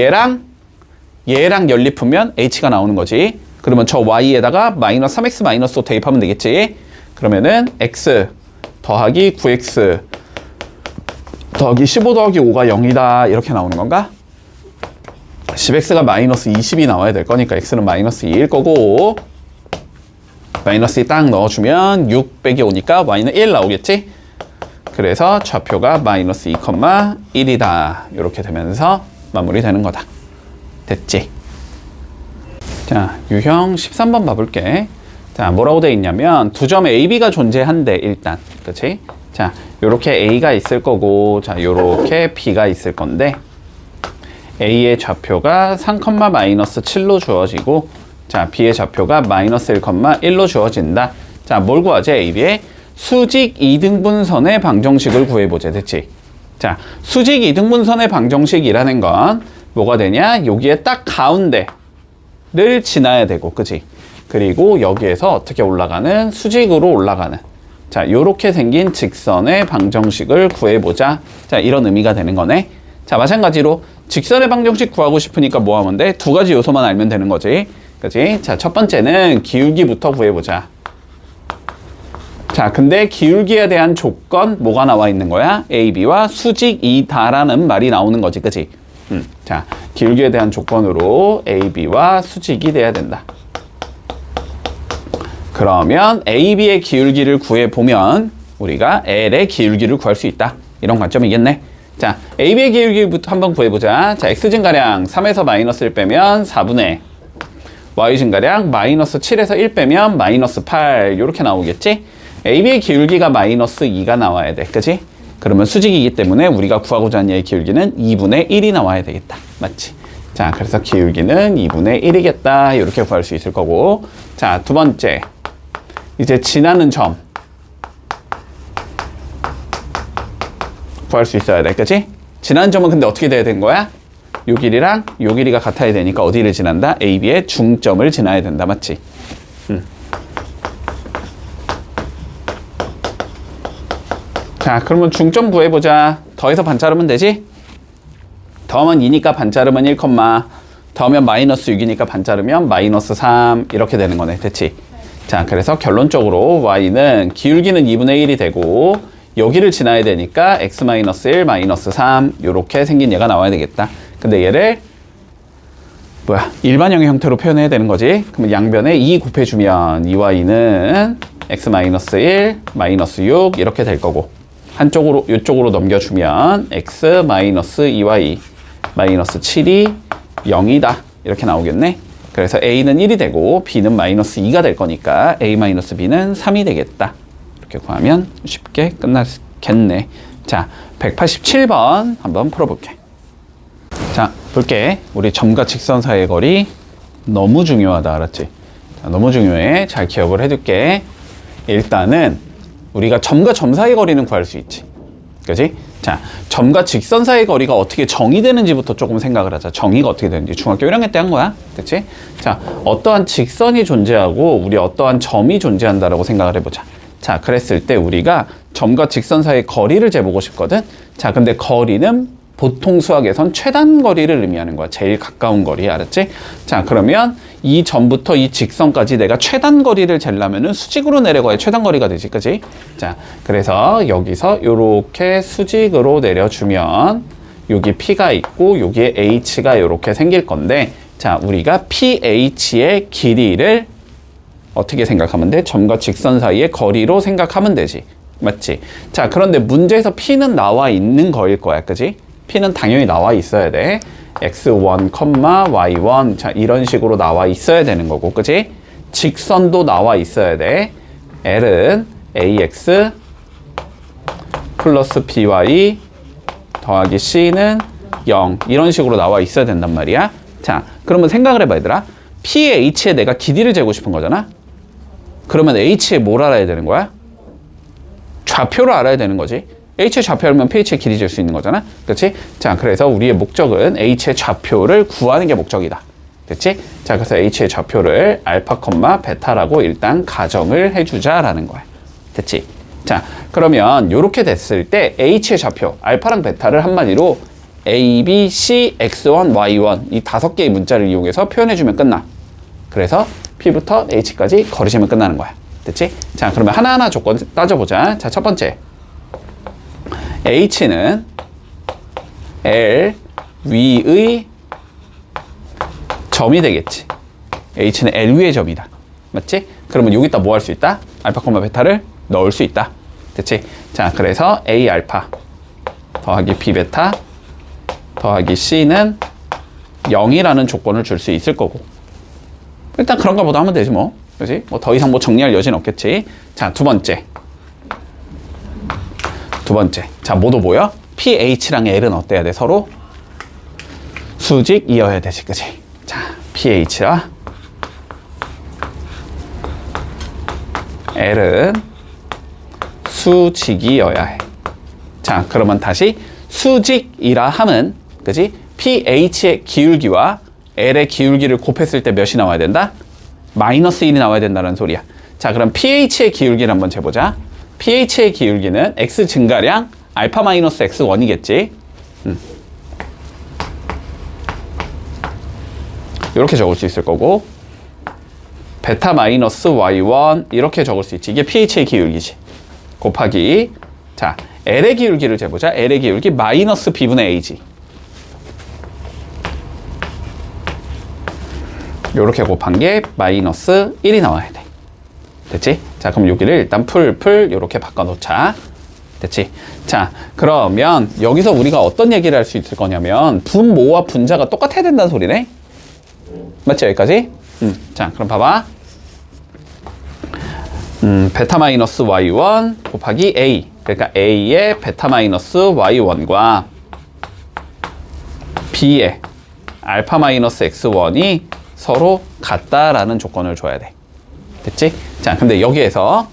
얘랑 연립하면 h가 나오는 거지. 그러면 저 y에다가 마이너스 3x 마이너스 5 대입하면 되겠지. 그러면은 x 더하기 9x 더하기 15 더하기 5가 0이다 이렇게 나오는 건가? 10x가 마이너스 20이 나와야 될 거니까 x는 마이너스 2일 거고, 마이너스 2 딱 넣어주면 6 빼기 5니까 y는 1 나오겠지? 그래서 좌표가 마이너스 2,1이다 이렇게 되면서 마무리되는 거다. 됐지? 자, 유형 13번 봐볼게. 자, 뭐라고 돼 있냐면 두 점 AB가 존재한대. 일단 그치? 자, 요렇게 A가 있을 거고, 자, 요렇게 B가 있을 건데, A의 좌표가 3, 마이너스 7로 주어지고, 자, B의 좌표가 마이너스 1, 1로 주어진다. 자, 뭘 구하지? AB의 수직 이등분선의 방정식을 구해보자. 됐지? 자, 수직 이등분선의 방정식이라는 건 뭐가 되냐? 여기에 딱 가운데를 지나야 되고, 그치? 그리고 여기에서 어떻게 올라가는? 수직으로 올라가는. 자, 요렇게 생긴 직선의 방정식을 구해보자. 자, 이런 의미가 되는 거네. 자, 마찬가지로 직선의 방정식 구하고 싶으니까 뭐 하면 돼? 두 가지 요소만 알면 되는 거지. 그치? 자, 첫 번째는 기울기부터 구해보자. 자, 근데 기울기에 대한 조건 뭐가 나와 있는 거야? AB와 수직이다라는 말이 나오는 거지. 그치? 자, 기울기에 대한 조건으로 AB와 수직이 돼야 된다. 그러면 AB의 기울기를 구해보면 우리가 L의 기울기를 구할 수 있다. 이런 관점이겠네. 자, AB의 기울기부터 한번 구해보자. 자, X증가량 3에서 마이너스 1 빼면 4분의 Y증가량 마이너스 7에서 1 빼면 마이너스 8 이렇게 나오겠지? AB의 기울기가 마이너스 2가 나와야 돼. 그치? 그러면 수직이기 때문에 우리가 구하고자 하는 얘의 기울기는 2분의 1이 나와야 되겠다. 맞지? 자, 그래서 기울기는 2분의 1이겠다. 이렇게 구할 수 있을 거고. 자, 두 번째. 이제 지나는 점 구할 수 있어야 돼. 그치? 지나는 점은 근데 어떻게 돼야 되는 거야? 요 길이랑 요 길이가 같아야 되니까 어디를 지난다? AB의 중점을 지나야 된다. 맞지? 자, 그러면 중점 구해보자. 더해서 반자르면 되지? 더하면 2니까 반자르면 1, 더하면 마이너스 6이니까 반 자르면 마이너스 3 이렇게 되는 거네. 됐지? 자, 그래서 결론적으로 y는 기울기는 2분의 1이 되고 여기를 지나야 되니까 x-1 마이너스 3 이렇게 생긴 얘가 나와야 되겠다. 근데 얘를 일반형의 형태로 표현해야 되는 거지. 그러면 양변에 2 곱해주면 2y는 x-1 마이너스 6 이렇게 될 거고, 한쪽으로 이쪽으로 넘겨주면 x-2y 마이너스 7이 0이다 이렇게 나오겠네. 그래서 a는 1이 되고 b는 마이너스 2가 될 거니까 a 마이너스 b는 3이 되겠다. 이렇게 구하면 쉽게 끝났겠네. 자, 187번 한번 풀어볼게. 자, 볼게. 우리 점과 직선 사이의 거리 너무 중요하다. 알았지? 자, 너무 중요해. 잘 기억을 해둘게. 일단은 우리가 점과 점 사이의 거리는 구할 수 있지. 그지? 자, 점과 직선 사이의 거리가 어떻게 정의되는지부터 조금 생각을 하자. 정의가 어떻게 되는지 중학교 1학년 때 한 거야. 그치? 자, 어떠한 직선이 존재하고 우리 어떠한 점이 존재한다라고 생각을 해보자. 자, 그랬을 때 우리가 점과 직선 사이의 거리를 재보고 싶거든. 자, 근데 거리는 보통 수학에선 최단 거리를 의미하는 거야. 제일 가까운 거리, 알았지? 자, 그러면 이 점부터 이 직선까지 내가 최단 거리를 재려면은 수직으로 내려가야 최단 거리가 되지, 그지? 자, 그래서 여기서 요렇게 수직으로 내려주면 여기 P가 있고 여기에 H가 요렇게 생길 건데, 자, 우리가 PH의 길이를 어떻게 생각하면 돼? 점과 직선 사이의 거리로 생각하면 되지. 맞지? 자, 그런데 문제에서 P는 나와 있는 거일 거야, 그지? P는 당연히 나와 있어야 돼. x1, y1. 자, 이런 식으로 나와 있어야 되는 거고, 그치? 직선도 나와 있어야 돼. L은 ax 플러스 by 더하기 c는 0. 이런 식으로 나와 있어야 된단 말이야. 자, 그러면 생각을 해봐, 얘들아. PH에 내가 길이를 재고 싶은 거잖아? 그러면 H에 뭘 알아야 되는 거야? 좌표를 알아야 되는 거지. H의 좌표 알면 PH의 길이 잴 수 있는 거잖아. 그렇지? 자, 그래서 우리의 목적은 H의 좌표를 구하는 게 목적이다. 됐지? 자, 그래서 H의 좌표를 알파, 베타라고 일단 가정을 해주자라는 거야. 됐지? 자, 그러면 이렇게 됐을 때 H의 좌표, 알파랑 베타를 한마디로 A, B, C, X1, Y1 이 5개의 문자를 이용해서 표현해주면 끝나. 그래서 P부터 H까지 거리 재면 끝나는 거야. 됐지? 자, 그러면 하나하나 조건 따져보자. 자, 첫 번째. H는 L 위의 점이 되겠지. H는 L 위의 점이다. 맞지? 그러면 여기다 뭐 할 수 있다? 알파, 베타를 넣을 수 있다. 됐지? 자, 그래서 A 알파 더하기 B 베타 더하기 C는 0이라는 조건을 줄 수 있을 거고. 일단 그런가 보다 하면 되지 뭐. 그렇지? 뭐 더 이상 뭐 정리할 여지는 없겠지. 자, 두 번째. 자, 모두 뭐야? PH랑 L은 어때야 돼? 서로 수직이어야 되지, 그치? 자, PH와 L은 수직이어야 해. 자, 그러면 다시 수직이라 함은, 그치? PH의 기울기와 L의 기울기를 곱했을 때 몇이 나와야 된다? 마이너스 1이 나와야 된다는 소리야. 자, 그럼 PH의 기울기를 한번 재보자. PH의 기울기는 X 증가량 알파 마이너스 X1이겠지. 이렇게 적을 수 있을 거고, 베타 마이너스 Y1 이렇게 적을 수 있지. 이게 PH의 기울기지. 곱하기, 자, L의 기울기를 재보자. L의 기울기 마이너스 B분의 A지. 요렇게 곱한 게 마이너스 1이 나와야 돼. 됐지? 자, 그럼 여기를 일단 요렇게 바꿔놓자. 됐지? 자, 그러면 여기서 우리가 어떤 얘기를 할 수 있을 거냐면 분모와 분자가 똑같아야 된다는 소리네. 맞지? 여기까지? 자, 그럼 봐봐. 베타 마이너스 y1 곱하기 a. 그러니까 a의 베타 마이너스 y1과 b의 알파 마이너스 x1이 서로 같다라는 조건을 줘야 돼. 됐지? 자, 근데 여기에서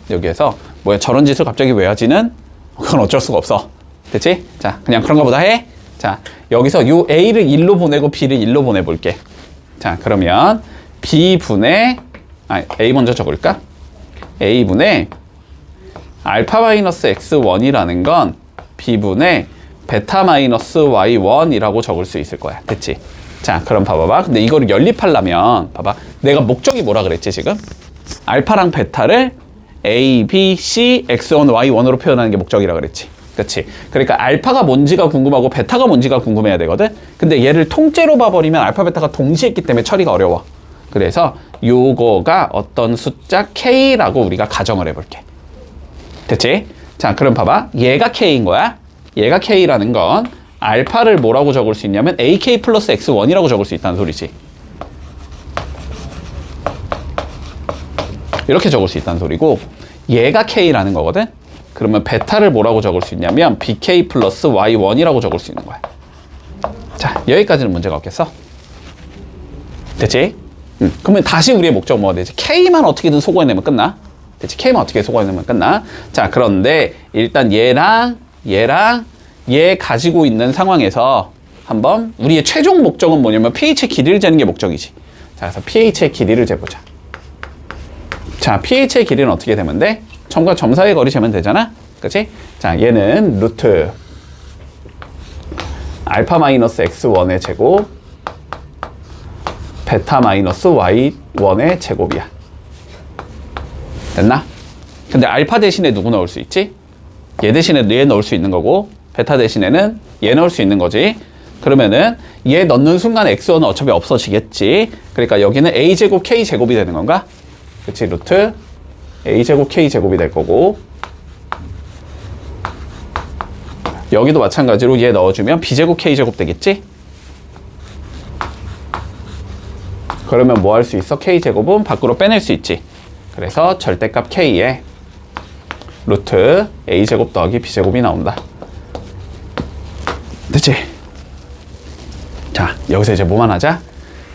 뭐야, 저런 짓을 갑자기 왜 하지는? 그건 어쩔 수가 없어. 됐지? 자, 그냥 그런가 보다 해. 자, 여기서 요 A를 1로 보내고 B를 1로 보내볼게. 자, 그러면 B분의, A 먼저 적을까? A분의 알파 마이너스 X1이라는 건 B분의 베타 마이너스 Y1이라고 적을 수 있을 거야. 됐지? 자, 그럼 봐봐봐. 근데 이거를 연립하려면, 봐봐. 내가 목적이 뭐라 그랬지, 지금? 알파랑 베타를 A, B, C, X1, Y1으로 표현하는 게 목적이라 그랬지. 그치? 그러니까 알파가 뭔지가 궁금하고 베타가 뭔지가 궁금해야 되거든? 근데 얘를 통째로 봐버리면 알파, 베타가 동시에 있기 때문에 처리가 어려워. 그래서 요거가 어떤 숫자 K라고 우리가 가정을 해볼게. 됐지? 자, 그럼 봐봐. 얘가 K인 거야. 얘가 K라는 건 알파를 뭐라고 적을 수 있냐면 AK 플러스 X1이라고 적을 수 있다는 소리지. 이렇게 적을 수 있다는 소리고, 얘가 K라는 거거든? 그러면 베타를 뭐라고 적을 수 있냐면 BK 플러스 Y1이라고 적을 수 있는 거야. 자, 여기까지는 문제가 없겠어? 됐지? 그러면 다시 우리의 목적 뭐가 되지? K만 어떻게든 소거해내면 끝나. 됐지? K만 어떻게 소거해내면 끝나. 자, 그런데 일단 얘랑 얘 가지고 있는 상황에서 한번 우리의 최종 목적은 뭐냐면 pH의 길이를 재는 게 목적이지. 자, 그래서 pH의 길이를 재보자. 자, pH의 길이는 어떻게 되면 돼? 점과 점 사이의 거리 재면 되잖아? 그치? 자, 얘는 루트 알파 마이너스 x1의 제곱 베타 마이너스 y1의 제곱이야. 됐나? 근데 알파 대신에 누구 넣을 수 있지? 얘 대신에 얘 넣을 수 있는 거고, 베타 대신에는 얘 넣을 수 있는 거지. 그러면은 얘 넣는 순간 x1은 어차피 없어지겠지. 그러니까 여기는 a제곱 k제곱이 되는 건가? 그치? 루트 a제곱 k제곱이 될 거고, 여기도 마찬가지로 얘 넣어주면 b제곱 k제곱 되겠지? 그러면 뭐 할 수 있어? k제곱은 밖으로 빼낼 수 있지. 그래서 절대값 k에 루트 a제곱 더하기 b제곱이 나온다. 됐지? 자, 여기서 이제 뭐만 하자?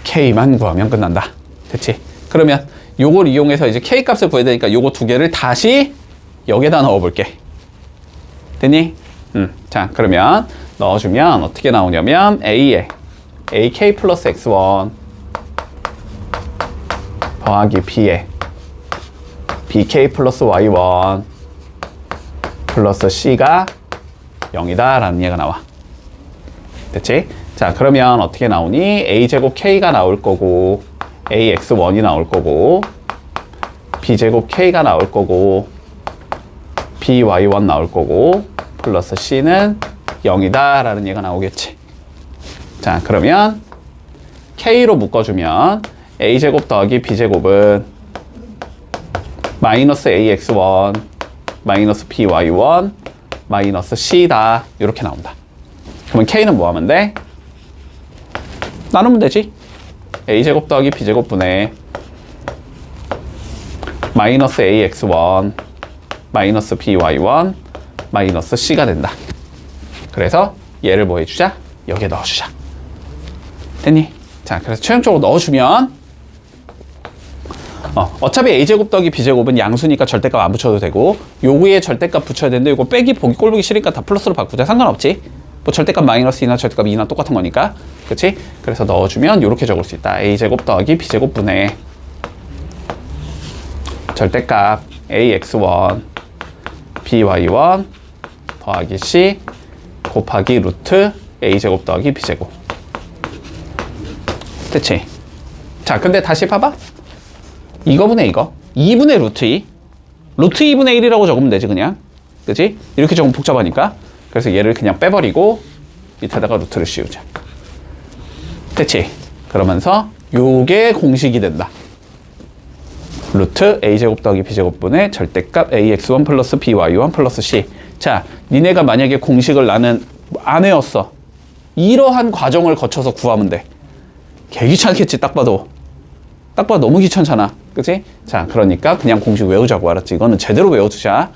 k만 구하면 끝난다. 됐지? 그러면 요걸 이용해서 이제 k 값을 구해야 되니까 요거 두 개를 다시 여기에다 넣어볼게. 됐니? 자, 그러면 넣어주면 어떻게 나오냐면 a에 ak 플러스 x1 더하기 b에 bk 플러스 y1 플러스 c가 0이다 라는 얘가 나와. 됐지? 자, 그러면 어떻게 나오니? a제곱 k가 나올 거고, ax1이 나올 거고, b제곱 k가 나올 거고, by1 나올 거고, 플러스 c는 0이다 라는 얘가 나오겠지. 자, 그러면 k로 묶어주면 a제곱 더하기 b제곱은 마이너스 ax1 마이너스 by1 마이너스 c다 이렇게 나온다. 그러면 k는 뭐 하면 돼? 나누면 되지. a제곱 더하기 b제곱분의 마이너스 ax1 마이너스 by1 마이너스 c가 된다. 그래서 얘를 뭐 해주자? 여기에 넣어주자. 됐니? 자, 그래서 최종적으로 넣어주면 어차피 a제곱 더하기 b제곱은 양수니까 절대값 안 붙여도 되고, 요거에 절대값 붙여야 되는데 요거 빼기 보기 꼴보기 싫으니까 다 플러스로 바꾸자. 상관없지. 뭐 절대값 마이너스 2나 절대값 2나 똑같은 거니까. 그치? 그래서 넣어주면 요렇게 적을 수 있다. a제곱 더하기 b제곱분의 절대값 ax1 by1 더하기 c 곱하기 루트 a제곱 더하기 b제곱. 됐지? 자, 근데 다시 봐봐. 이거분의 이거 2분의 루트 2 루트 2분의 1이라고 적으면 되지 그냥. 그치? 이렇게 적으면 복잡하니까. 그래서 얘를 그냥 빼버리고 밑에다가 루트를 씌우자. 됐지? 그러면서 요게 공식이 된다. 루트 a제곱 더하기 b제곱분의 절대값 ax1 플러스 by1 플러스 c. 자, 니네가 만약에 공식을 나는 안 외웠어. 이러한 과정을 거쳐서 구하면 돼. 개 귀찮겠지. 딱 봐도 너무 귀찮잖아. 그치? 자, 그러니까 그냥 공식 외우자고. 알았지? 이거는 제대로 외워두자.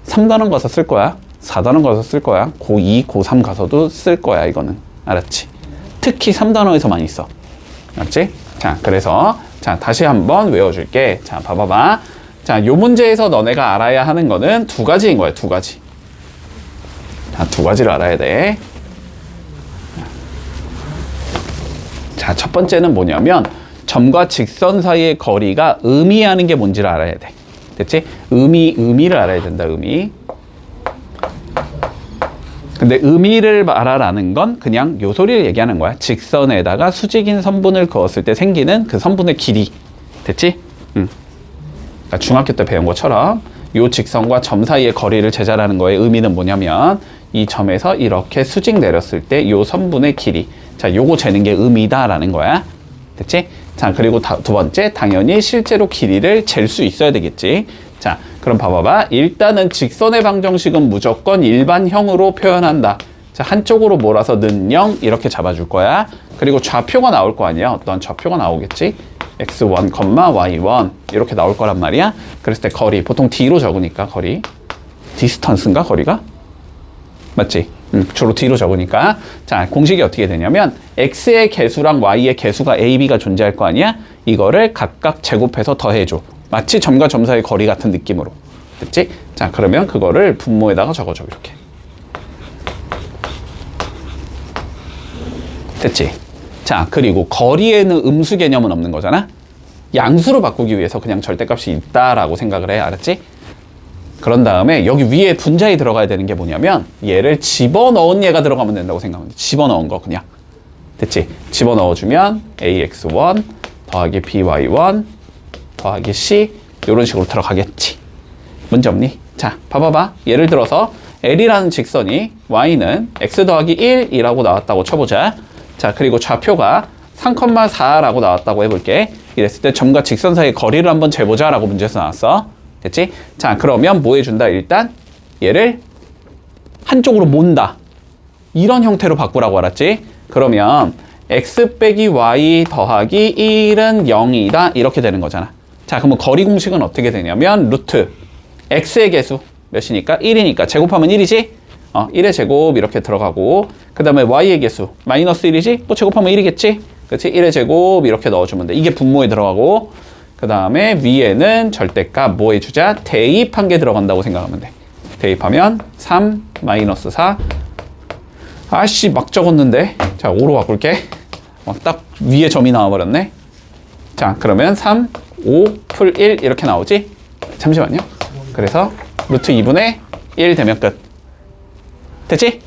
3단원 가서 쓸 거야. 4단원 가서 쓸 거야. 고2, 고3 가서도 쓸 거야. 이거는. 알았지? 특히 3단원에서 많이 써. 알았지? 자, 그래서 자, 다시 한번 외워줄게. 자, 봐봐봐. 자, 요 문제에서 너네가 알아야 하는 거는 두 가지인 거야. 두 가지. 자, 두 가지를 알아야 돼. 자, 첫 번째는 뭐냐면 점과 직선 사이의 거리가 의미하는 게 뭔지를 알아야 돼. 됐지? 의미를 알아야 된다. 의미. 근데 의미를 말하라는 건 그냥 요 소리를 얘기하는 거야. 직선에다가 수직인 선분을 그었을 때 생기는 그 선분의 길이. 됐지? 그러니까 중학교 때 배운 것처럼 요 직선과 점 사이의 거리를 재자라는 거의 의미는 뭐냐면 이 점에서 이렇게 수직 내렸을 때 요 선분의 길이. 자, 요거 재는 게 의미다라는 거야. 됐지? 자, 그리고 두 번째, 당연히 실제로 길이를 잴 수 있어야 되겠지. 자, 그럼 봐봐봐. 일단은 직선의 방정식은 무조건 일반형으로 표현한다. 자, 한쪽으로 몰아서 는 0 이렇게 잡아줄 거야. 그리고 좌표가 나올 거 아니야. 어떤 좌표가 나오겠지? x1, y1 이렇게 나올 거란 말이야. 그랬을 때 거리, 보통 d로 적으니까 거리. 디스턴스인가 거리가? 맞지? 주로 d로 적으니까. 자, 공식이 어떻게 되냐면 x의 개수랑 y의 개수가 a, b가 존재할 거 아니야? 이거를 각각 제곱해서 더해줘. 마치 점과 점 사이의 거리 같은 느낌으로. 됐지? 자, 그러면 그거를 분모에다가 적어줘. 이렇게. 됐지? 자, 그리고 거리에는 음수 개념은 없는 거잖아? 양수로 바꾸기 위해서 그냥 절대값이 있다라고 생각을 해. 알았지? 그런 다음에 여기 위에 분자에 들어가야 되는 게 뭐냐면 얘를 집어넣은 얘가 들어가면 된다고 생각하면 돼. 집어넣은 거 그냥. 됐지? 집어넣어주면 ax1 더하기 by1 더하기 c 이런 식으로 들어가겠지. 문제 없니? 자, 봐봐봐. 예를 들어서 L이라는 직선이 y는 x 더하기 1이라고 나왔다고 쳐보자. 자, 그리고 좌표가 3,4라고 나왔다고 해볼게. 이랬을 때 점과 직선 사이의 거리를 한번 재보자 라고 문제에서 나왔어. 됐지? 자, 그러면 뭐 해준다? 일단 얘를 한쪽으로 몬다. 이런 형태로 바꾸라고 알았지? 그러면 x 빼기 y 더하기 1은 0이다 이렇게 되는 거잖아. 자, 그러면 거리 공식은 어떻게 되냐면 루트 x의 개수 몇이니까? 1이니까 제곱하면 1이지? 1의 제곱 이렇게 들어가고 그 다음에 y의 개수 마이너스 1이지? 뭐 제곱하면 1이겠지? 그렇지? 1의 제곱 이렇게 넣어주면 돼. 이게 분모에 들어가고 그 다음에 위에는 절대값 뭐 해주자? 대입한 게 들어간다고 생각하면 돼. 대입하면 3 마이너스 4 아씨 막 적었는데 자 5로 바꿀게. 딱 위에 점이 나와버렸네. 자, 그러면 3 5 풀 1 이렇게 나오지? 잠시만요. 그래서 루트 2분의 1 되면 끝. 됐지?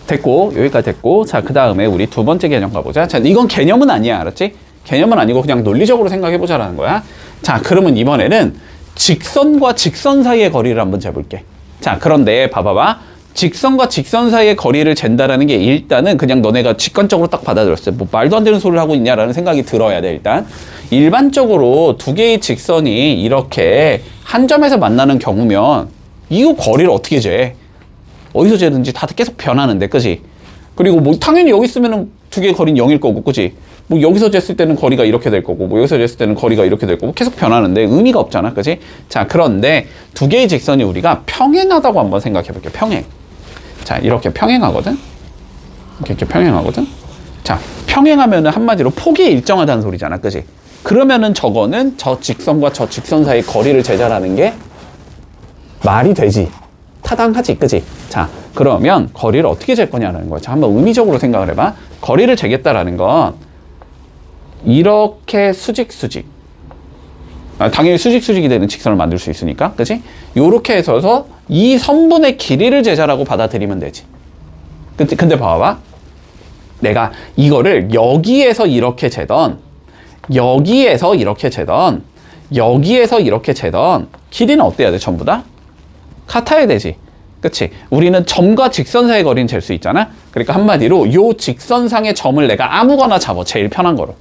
됐고 여기까지 됐고 자, 그 다음에 우리 두 번째 개념 가보자. 자, 이건 개념은 아니야. 알았지? 개념은 아니고 그냥 논리적으로 생각해보자라는 거야. 자, 그러면 이번에는 직선과 직선 사이의 거리를 한번 재볼게. 자, 그런데 봐봐봐. 직선과 직선 사이의 거리를 잰다라는 게 일단은 그냥 너네가 직관적으로 딱 받아들였어요. 뭐 말도 안 되는 소리를 하고 있냐라는 생각이 들어야 돼. 일단 일반적으로 두 개의 직선이 이렇게 한 점에서 만나는 경우면 이거 거리를 어떻게 재? 어디서 재든지 다 계속 변하는데, 그지? 그리고 뭐 당연히 여기 있으면은 두 개의 거리는 0일 거고, 그지? 뭐 여기서 쟀을 때는 거리가 이렇게 될 거고, 뭐 여기서 쟀을 때는 거리가 이렇게 될 거고, 계속 변하는데 의미가 없잖아, 그지? 자, 그런데 두 개의 직선이 우리가 평행하다고 한번 생각해 볼게요. 평행. 자, 이렇게 평행하거든? 이렇게 평행하거든? 자, 평행하면은 한마디로 폭이 일정하다는 소리잖아, 그지? 그러면은 저거는 저 직선과 저 직선 사이 거리를 재자라는 게 말이 되지. 타당하지, 그지? 자, 그러면 거리를 어떻게 잴 거냐는 거야. 자, 한번 의미적으로 생각을 해봐. 거리를 재겠다라는 건 이렇게 수직. 당연히 수직이 되는 직선을 만들 수 있으니까, 그지? 요렇게 해서 이 선분의 길이를 재자라고 받아들이면 되지. 근데 봐봐. 내가 이거를 여기에서 이렇게 재던, 여기에서 이렇게 재던, 여기에서 이렇게 재던 길이는 어때야 돼? 전부 다? 같아야 되지. 그치? 우리는 점과 직선 사이의 거리는 잴 수 있잖아? 그러니까 한마디로 요 직선상의 점을 내가 아무거나 잡아. 제일 편한 거로.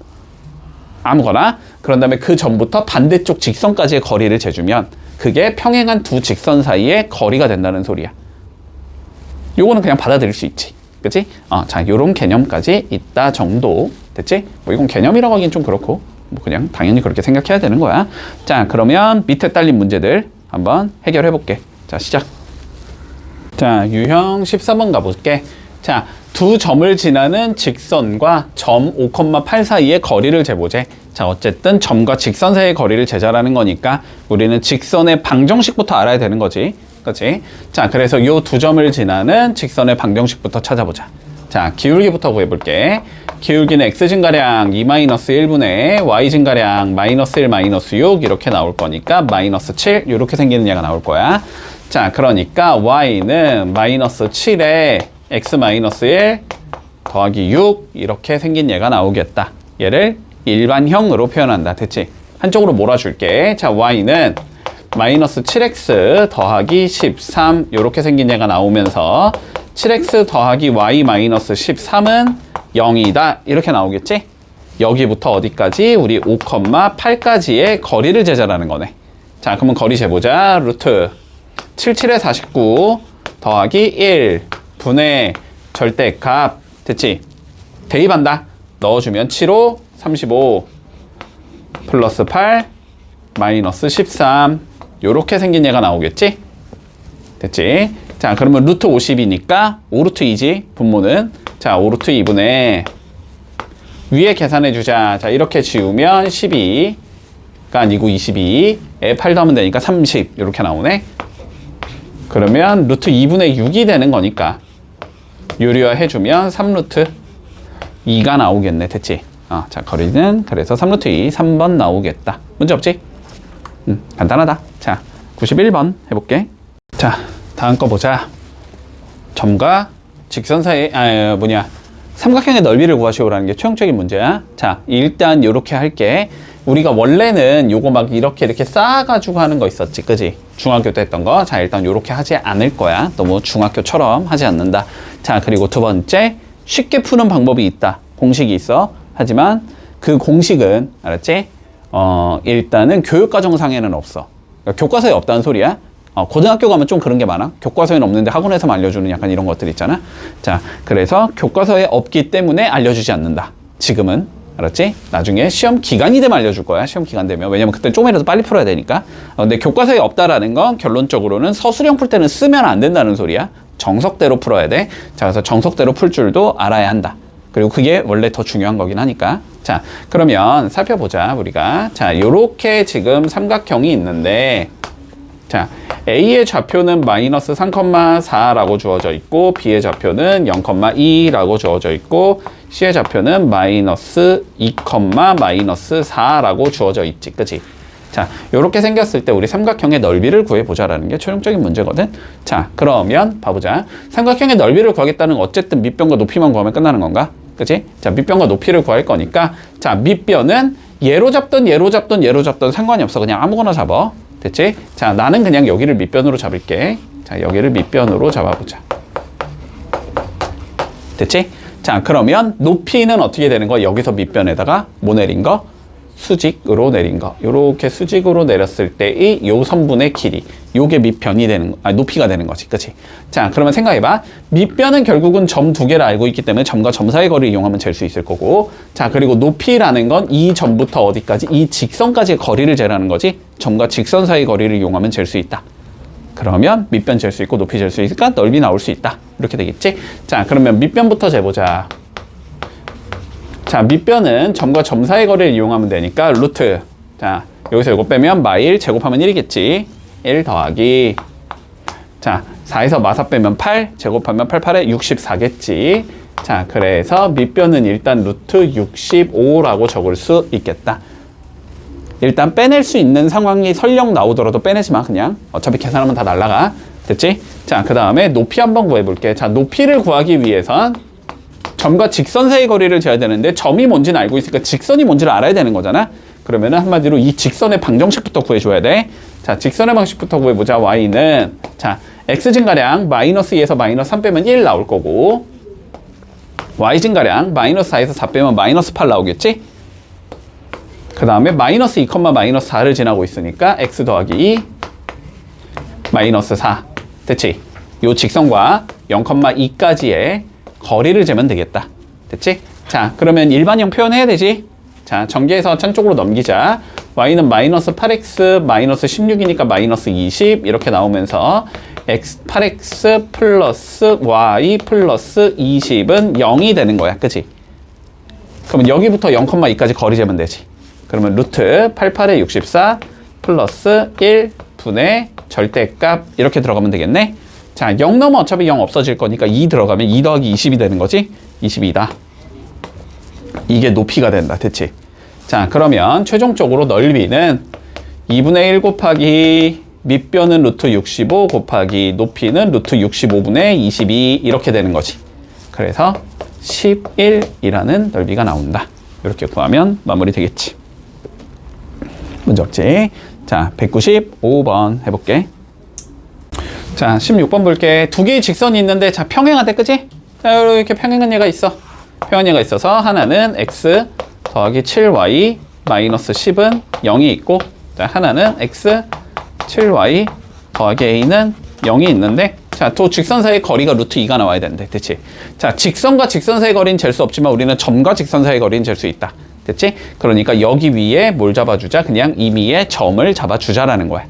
아무거나. 그런 다음에 그 점부터 반대쪽 직선까지의 거리를 재주면 그게 평행한 두 직선 사이의 거리가 된다는 소리야. 요거는 그냥 받아들일 수 있지. 그치? 자, 요런 개념까지 있다 정도. 됐지? 뭐 이건 개념이라고 하긴 좀 그렇고 뭐 그냥 당연히 그렇게 생각해야 되는 거야. 자, 그러면 밑에 딸린 문제들 한번 해결해 볼게. 자, 시작. 자, 유형 14번 가볼게. 자, 두 점을 지나는 직선과 점 5,8 사이의 거리를 재보재. 자, 어쨌든 점과 직선 사이의 거리를 재자라는 거니까 우리는 직선의 방정식부터 알아야 되는 거지. 그치? 자, 그래서 요 두 점을 지나는 직선의 방정식부터 찾아보자. 자, 기울기부터 구해볼게. 기울기는 x 증가량 2-1분의 y 증가량 -1 -6 이렇게 나올 거니까 -7 이렇게 생기는 얘가 나올 거야. 자, 그러니까 y는 마이너스 7에 x 마이너스 1 더하기 6 이렇게 생긴 얘가 나오겠다. 얘를 일반형으로 표현한다. 됐지? 한쪽으로 몰아줄게. 자, y는 마이너스 7x 더하기 13 이렇게 생긴 얘가 나오면서 7x 더하기 y 마이너스 13은 0이다. 이렇게 나오겠지? 여기부터 어디까지? 우리 5,8까지의 거리를 재자라는 거네. 자, 그러면 거리 재보자. 루트 77에 49 더하기 1 분의 절대값. 됐지? 대입한다. 넣어주면 7호 35 플러스 8 마이너스 13 요렇게 생긴 얘가 나오겠지? 됐지? 자, 그러면 루트 50이니까 5루트 2지 분모는. 자, 5루트 2분의 위에 계산해 주자. 자, 이렇게 지우면 12가 아니고 22에 8 더하면 되니까 30 이렇게 나오네. 그러면 루트 2분의 6이 되는 거니까 유리화 해주면 3루트 2가 나오겠네. 됐지? 자, 거리는 그래서 3루트 2 3번 나오겠다. 문제 없지? 간단하다. 자, 91번 해볼게. 자, 다음 거 보자. 점과 직선 사이 삼각형의 넓이를 구하시오라는 게 최종적인 문제야. 자, 일단 요렇게 할게. 우리가 원래는 요거 막 이렇게 쌓아가지고 하는 거 있었지, 그지? 중학교 때 했던 거. 자, 일단 요렇게 하지 않을 거야. 너무 중학교처럼 하지 않는다. 자, 그리고 두 번째, 쉽게 푸는 방법이 있다. 공식이 있어. 하지만 그 공식은, 알았지? 일단은 교육과정상에는 없어. 그러니까 교과서에 없다는 소리야. 고등학교 가면 좀 그런 게 많아. 교과서에는 없는데 학원에서만 알려주는 약간 이런 것들 있잖아. 자, 그래서 교과서에 없기 때문에 알려주지 않는다. 지금은. 알았지? 나중에 시험 기간이 되면 알려줄 거야. 시험 기간 되면. 왜냐면 그때 좀이라도 빨리 풀어야 되니까. 근데 교과서에 없다라는 건 결론적으로는 서술형 풀 때는 쓰면 안 된다는 소리야. 정석대로 풀어야 돼. 자, 그래서 정석대로 풀 줄도 알아야 한다. 그리고 그게 원래 더 중요한 거긴 하니까. 자, 그러면 살펴보자, 우리가. 자, 요렇게 지금 삼각형이 있는데, 자, A의 좌표는 마이너스 3,4라고 주어져 있고, B의 좌표는 0,2라고 주어져 있고, C의 좌표는 마이너스 2, 마이너스 4라고 주어져 있지. 그치? 자, 요렇게 생겼을 때 우리 삼각형의 넓이를 구해보자라는 게 최종적인 문제거든. 자, 그러면 봐보자. 삼각형의 넓이를 구하겠다는 어쨌든 밑변과 높이만 구하면 끝나는 건가? 그치? 자, 밑변과 높이를 구할 거니까, 자, 밑변은 얘로 잡든 얘로 잡든 얘로 잡든 상관이 없어. 그냥 아무거나 잡아. 됐지? 자, 나는 그냥 여기를 밑변으로 잡을게. 자, 여기를 밑변으로 잡아보자. 됐지? 자, 그러면 높이는 어떻게 되는 거? 여기서 밑변에다가 뭐 내린 거? 수직으로 내린 거. 요렇게 수직으로 내렸을 때의 요 선분의 길이. 요게 밑변이 되는 거, 높이가 되는 거지. 그치? 자, 그러면 생각해봐. 밑변은 결국은 점 두 개를 알고 있기 때문에 점과 점 사이 거리를 이용하면 잴 수 있을 거고. 자, 그리고 높이라는 건 이 점부터 어디까지? 이 직선까지의 거리를 재라는 거지. 점과 직선 사이 거리를 이용하면 잴 수 있다. 그러면 밑변 잴 수 있고 높이 잴 수 있으니까 넓이 나올 수 있다. 이렇게 되겠지? 자, 그러면 밑변부터 재보자. 자, 밑변은 점과 점 사이 거리를 이용하면 되니까 루트. 자, 여기서 이거 빼면 마일 제곱하면 1이겠지. 1 더하기. 자, 4에서 마사 빼면 8 제곱하면 8, 8에 64겠지. 자, 그래서 밑변은 일단 루트 65라고 적을 수 있겠다. 일단 빼낼 수 있는 상황이 설령 나오더라도 빼내지 마, 그냥. 어차피 계산하면 다 날라가. 됐지? 자, 그 다음에 높이 한번 구해볼게. 자, 높이를 구하기 위해선 점과 직선 사이 거리를 재야 되는데 점이 뭔지는 알고 있으니까 직선이 뭔지를 알아야 되는 거잖아. 그러면은 한마디로 이 직선의 방정식부터 구해줘야 돼. 자, 직선의 방식부터 구해보자. y는 자, x 증가량 마이너스 2에서 마이너스 3 빼면 1 나올 거고, y 증가량 마이너스 4에서 4 빼면 마이너스 8 나오겠지? 그 다음에 마이너스 2, 마이너스 4를 지나고 있으니까 x 더하기 2 마이너스 4. 됐지? 요 직선과 0,2까지의 거리를 재면 되겠다. 됐지? 자, 그러면 일반형 표현해야 되지? 자, 전개해서 천쪽으로 넘기자. y는 마이너스 8x 마이너스 16이니까 마이너스 20 이렇게 나오면서 8x 플러스 y 플러스 20은 0이 되는 거야. 그치? 그러면 여기부터 0,2까지 거리 재면 되지. 그러면 루트 88에 64 플러스 1 분의 절대값 이렇게 들어가면 되겠네. 자, 0 넘어 어차피 0 없어질 거니까 2 들어가면 2 더하기 20이 되는 거지? 22다. 이게 높이가 된다. 됐지? 자, 그러면 최종적으로 넓이는 2분의 1 곱하기 밑변은 루트 65 곱하기 높이는 루트 65분의 22 이렇게 되는 거지. 그래서 11이라는 넓이가 나온다. 이렇게 구하면 마무리 되겠지. 문제 없지? 자, 195번 해볼게. 자, 16번 볼게. 두 개의 직선이 있는데, 자, 평행하대, 그지? 자, 이렇게 평행한 얘가 있어. 평행한 얘가 있어서 하나는 x 더하기 7y 마이너스 10은 0이 있고, 자, 하나는 x 7y 더하기 a는 0이 있는데, 자, 또 직선 사이의 거리가 루트 2가 나와야 되는데, 됐지? 자, 직선과 직선 사이의 거리는 잴 수 없지만 우리는 점과 직선 사이의 거리는 잴 수 있다. 됐지? 그러니까 여기 위에 뭘 잡아주자? 그냥 임의의 점을 잡아주자라는 거야.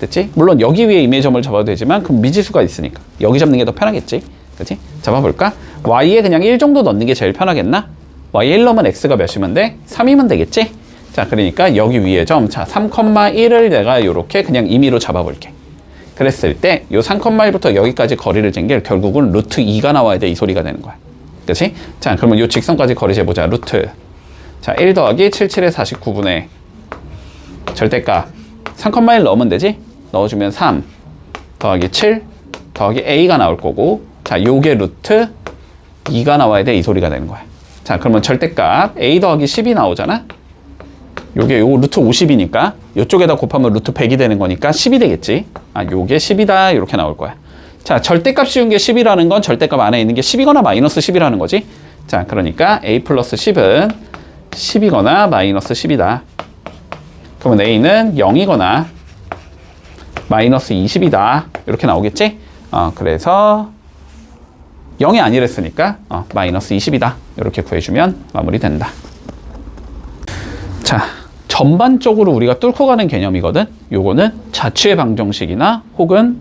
됐지? 물론 여기 위에 임의의 점을 잡아도 되지만 그럼 미지수가 있으니까 여기 잡는 게 더 편하겠지? 그치? 잡아볼까? y에 그냥 1 정도 넣는 게 제일 편하겠나? y에 1 넣으면 x가 몇이면 돼? 3이면 되겠지? 자, 그러니까 여기 위에 점, 자, 3,1을 내가 이렇게 그냥 임의로 잡아볼게. 그랬을 때 요 3,1부터 여기까지 거리를 잰 게 결국은 루트 2가 나와야 돼. 이 소리가 되는 거야. 그치? 자, 그러면 요 직선까지 거리 재보자. 루트. 자, 1 더하기 77의 49분의 절대값 3,1 넣으면 되지? 넣어주면 3 더하기 7 더하기 a가 나올 거고, 자, 요게 루트 2가 나와야 돼. 이 소리가 되는 거야. 자, 그러면 절대값 a 더하기 10이 나오잖아? 요게 요 루트 50이니까 요쪽에다 곱하면 루트 100이 되는 거니까 10이 되겠지. 아, 요게 10이다. 이렇게 나올 거야. 자, 절대값 씌운 게 10이라는 건 절대값 안에 있는 게 10이거나 마이너스 10이라는 거지. 자, 그러니까 a 플러스 10은 10이거나 마이너스 10이다. 그러면 a는 0이거나 마이너스 20이다. 이렇게 나오겠지? 그래서 0이 아니랬으니까 마이너스 20이다. 이렇게 구해주면 마무리된다. 자, 전반적으로 우리가 뚫고 가는 개념이거든. 요거는 자취의 방정식이나 혹은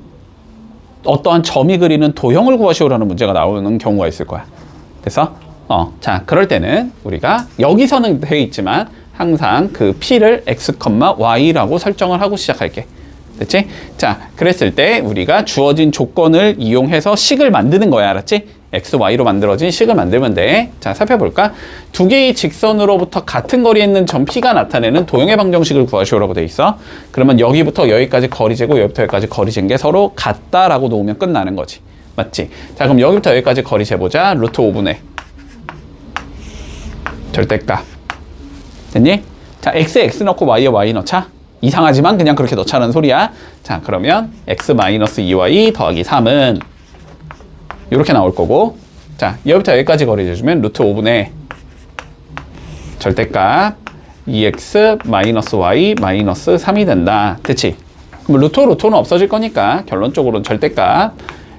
어떠한 점이 그리는 도형을 구하시오라는 문제가 나오는 경우가 있을 거야. 그래서 자, 그럴 때는 우리가 여기서는 되어 있지만 항상 그 p를 x, y라고 설정을 하고 시작할게. 됐지? 자, 그랬을 때 우리가 주어진 조건을 이용해서 식을 만드는 거야. 알았지? x, y로 만들어진 식을 만들면 돼. 자, 살펴볼까? 두 개의 직선으로부터 같은 거리에 있는 점 p가 나타내는 도형의 방정식을 구하시오라고 돼 있어. 그러면 여기부터 여기까지 거리 재고 여기부터 여기까지 거리 잰 게 서로 같다라고 놓으면 끝나는 거지. 맞지? 자, 그럼 여기부터 여기까지 거리 재보자. 루트 5분의 절대값. 됐니? 자, x에 x 넣고 y에 y 넣자. 이상하지만 그냥 그렇게 넣자는 소리야. 자, 그러면 x-2y 더하기 3은 이렇게 나올 거고, 자, 여기부터 여기까지 거리 재주면 루트 5분의 절대값 2x-y 마이너스 3이 된다. 됐지? 그럼 루트는 없어질 거니까 결론적으로는 절대값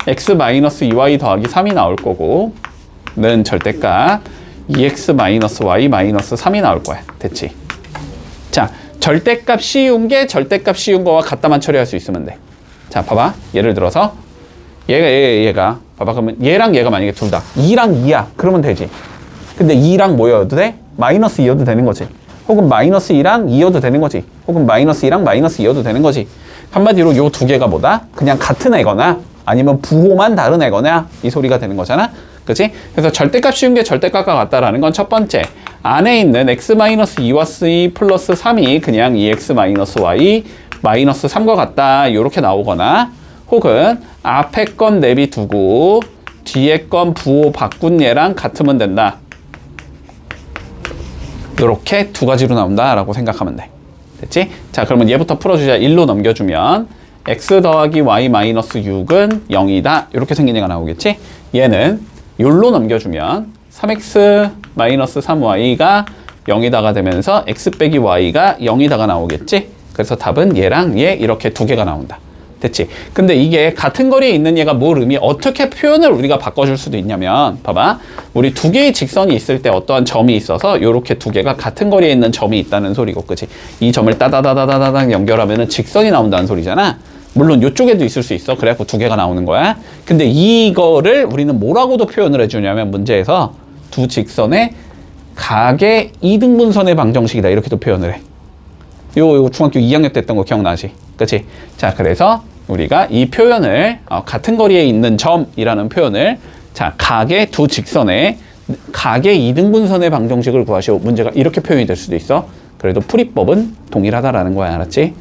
x-2y 더하기 3이 나올 거고, 는 절대값 2x-y 마이너스 3이 나올 거야. 됐지? 자, 절대값 씌운 게 절대값 씌운 거와 같다만 처리할 수 있으면 돼. 자, 봐봐. 예를 들어서 얘가 봐봐. 그러면 얘랑 얘가 만약에 둘 다 2랑 2야. 그러면 되지. 근데 2랑 뭐여도 돼? 마이너스 2여도 되는 거지. 혹은 마이너스 2랑 2여도 되는 거지. 혹은 마이너스 2랑 마이너스 2여도 되는 거지. 한마디로 요 두 개가 뭐다? 그냥 같은 애거나 아니면 부호만 다른 애거나 이 소리가 되는 거잖아. 그치? 그래서 절대값 씌운 게 절대값과 같다라는 건 첫 번째, 안에 있는 x-2y 플러스 3이 그냥 2x-y 마이너스 3과 같다. 이렇게 나오거나, 혹은 앞에 건 내비두고 뒤에 건 부호 바꾼 얘랑 같으면 된다. 이렇게 두 가지로 나온다라고 생각하면 돼. 됐지? 자, 그러면 얘부터 풀어주자. 1로 넘겨주면 x 더하기 y 마이너스 6은 0이다. 이렇게 생긴 얘가 나오겠지? 얘는 욜로 넘겨주면 3x 마이너스 3y가 0이다가 되면서 x 빼기 y가 0이다가 나오겠지? 그래서 답은 얘랑 얘 이렇게 두 개가 나온다. 됐지? 근데 이게 같은 거리에 있는 얘가 뭘 의미, 어떻게 표현을 우리가 바꿔줄 수도 있냐면, 봐봐. 우리 두 개의 직선이 있을 때 어떠한 점이 있어서 요렇게 두 개가 같은 거리에 있는 점이 있다는 소리고, 그치? 이 점을 따다다다다닥 연결하면은 직선이 나온다는 소리잖아. 물론 이쪽에도 있을 수 있어. 그래갖고 두 개가 나오는 거야. 근데 이거를 우리는 뭐라고도 표현을 해주냐면 문제에서 두 직선의 각의 이등분선의 방정식이다. 이렇게도 표현을 해. 요거 중학교 2학년 때 했던 거 기억나지? 그치? 자, 그래서 우리가 이 표현을 같은 거리에 있는 점이라는 표현을, 자, 각의 두 직선의 각의 이등분선의 방정식을 구하시오. 문제가 이렇게 표현이 될 수도 있어. 그래도 풀이법은 동일하다라는 거야. 알았지?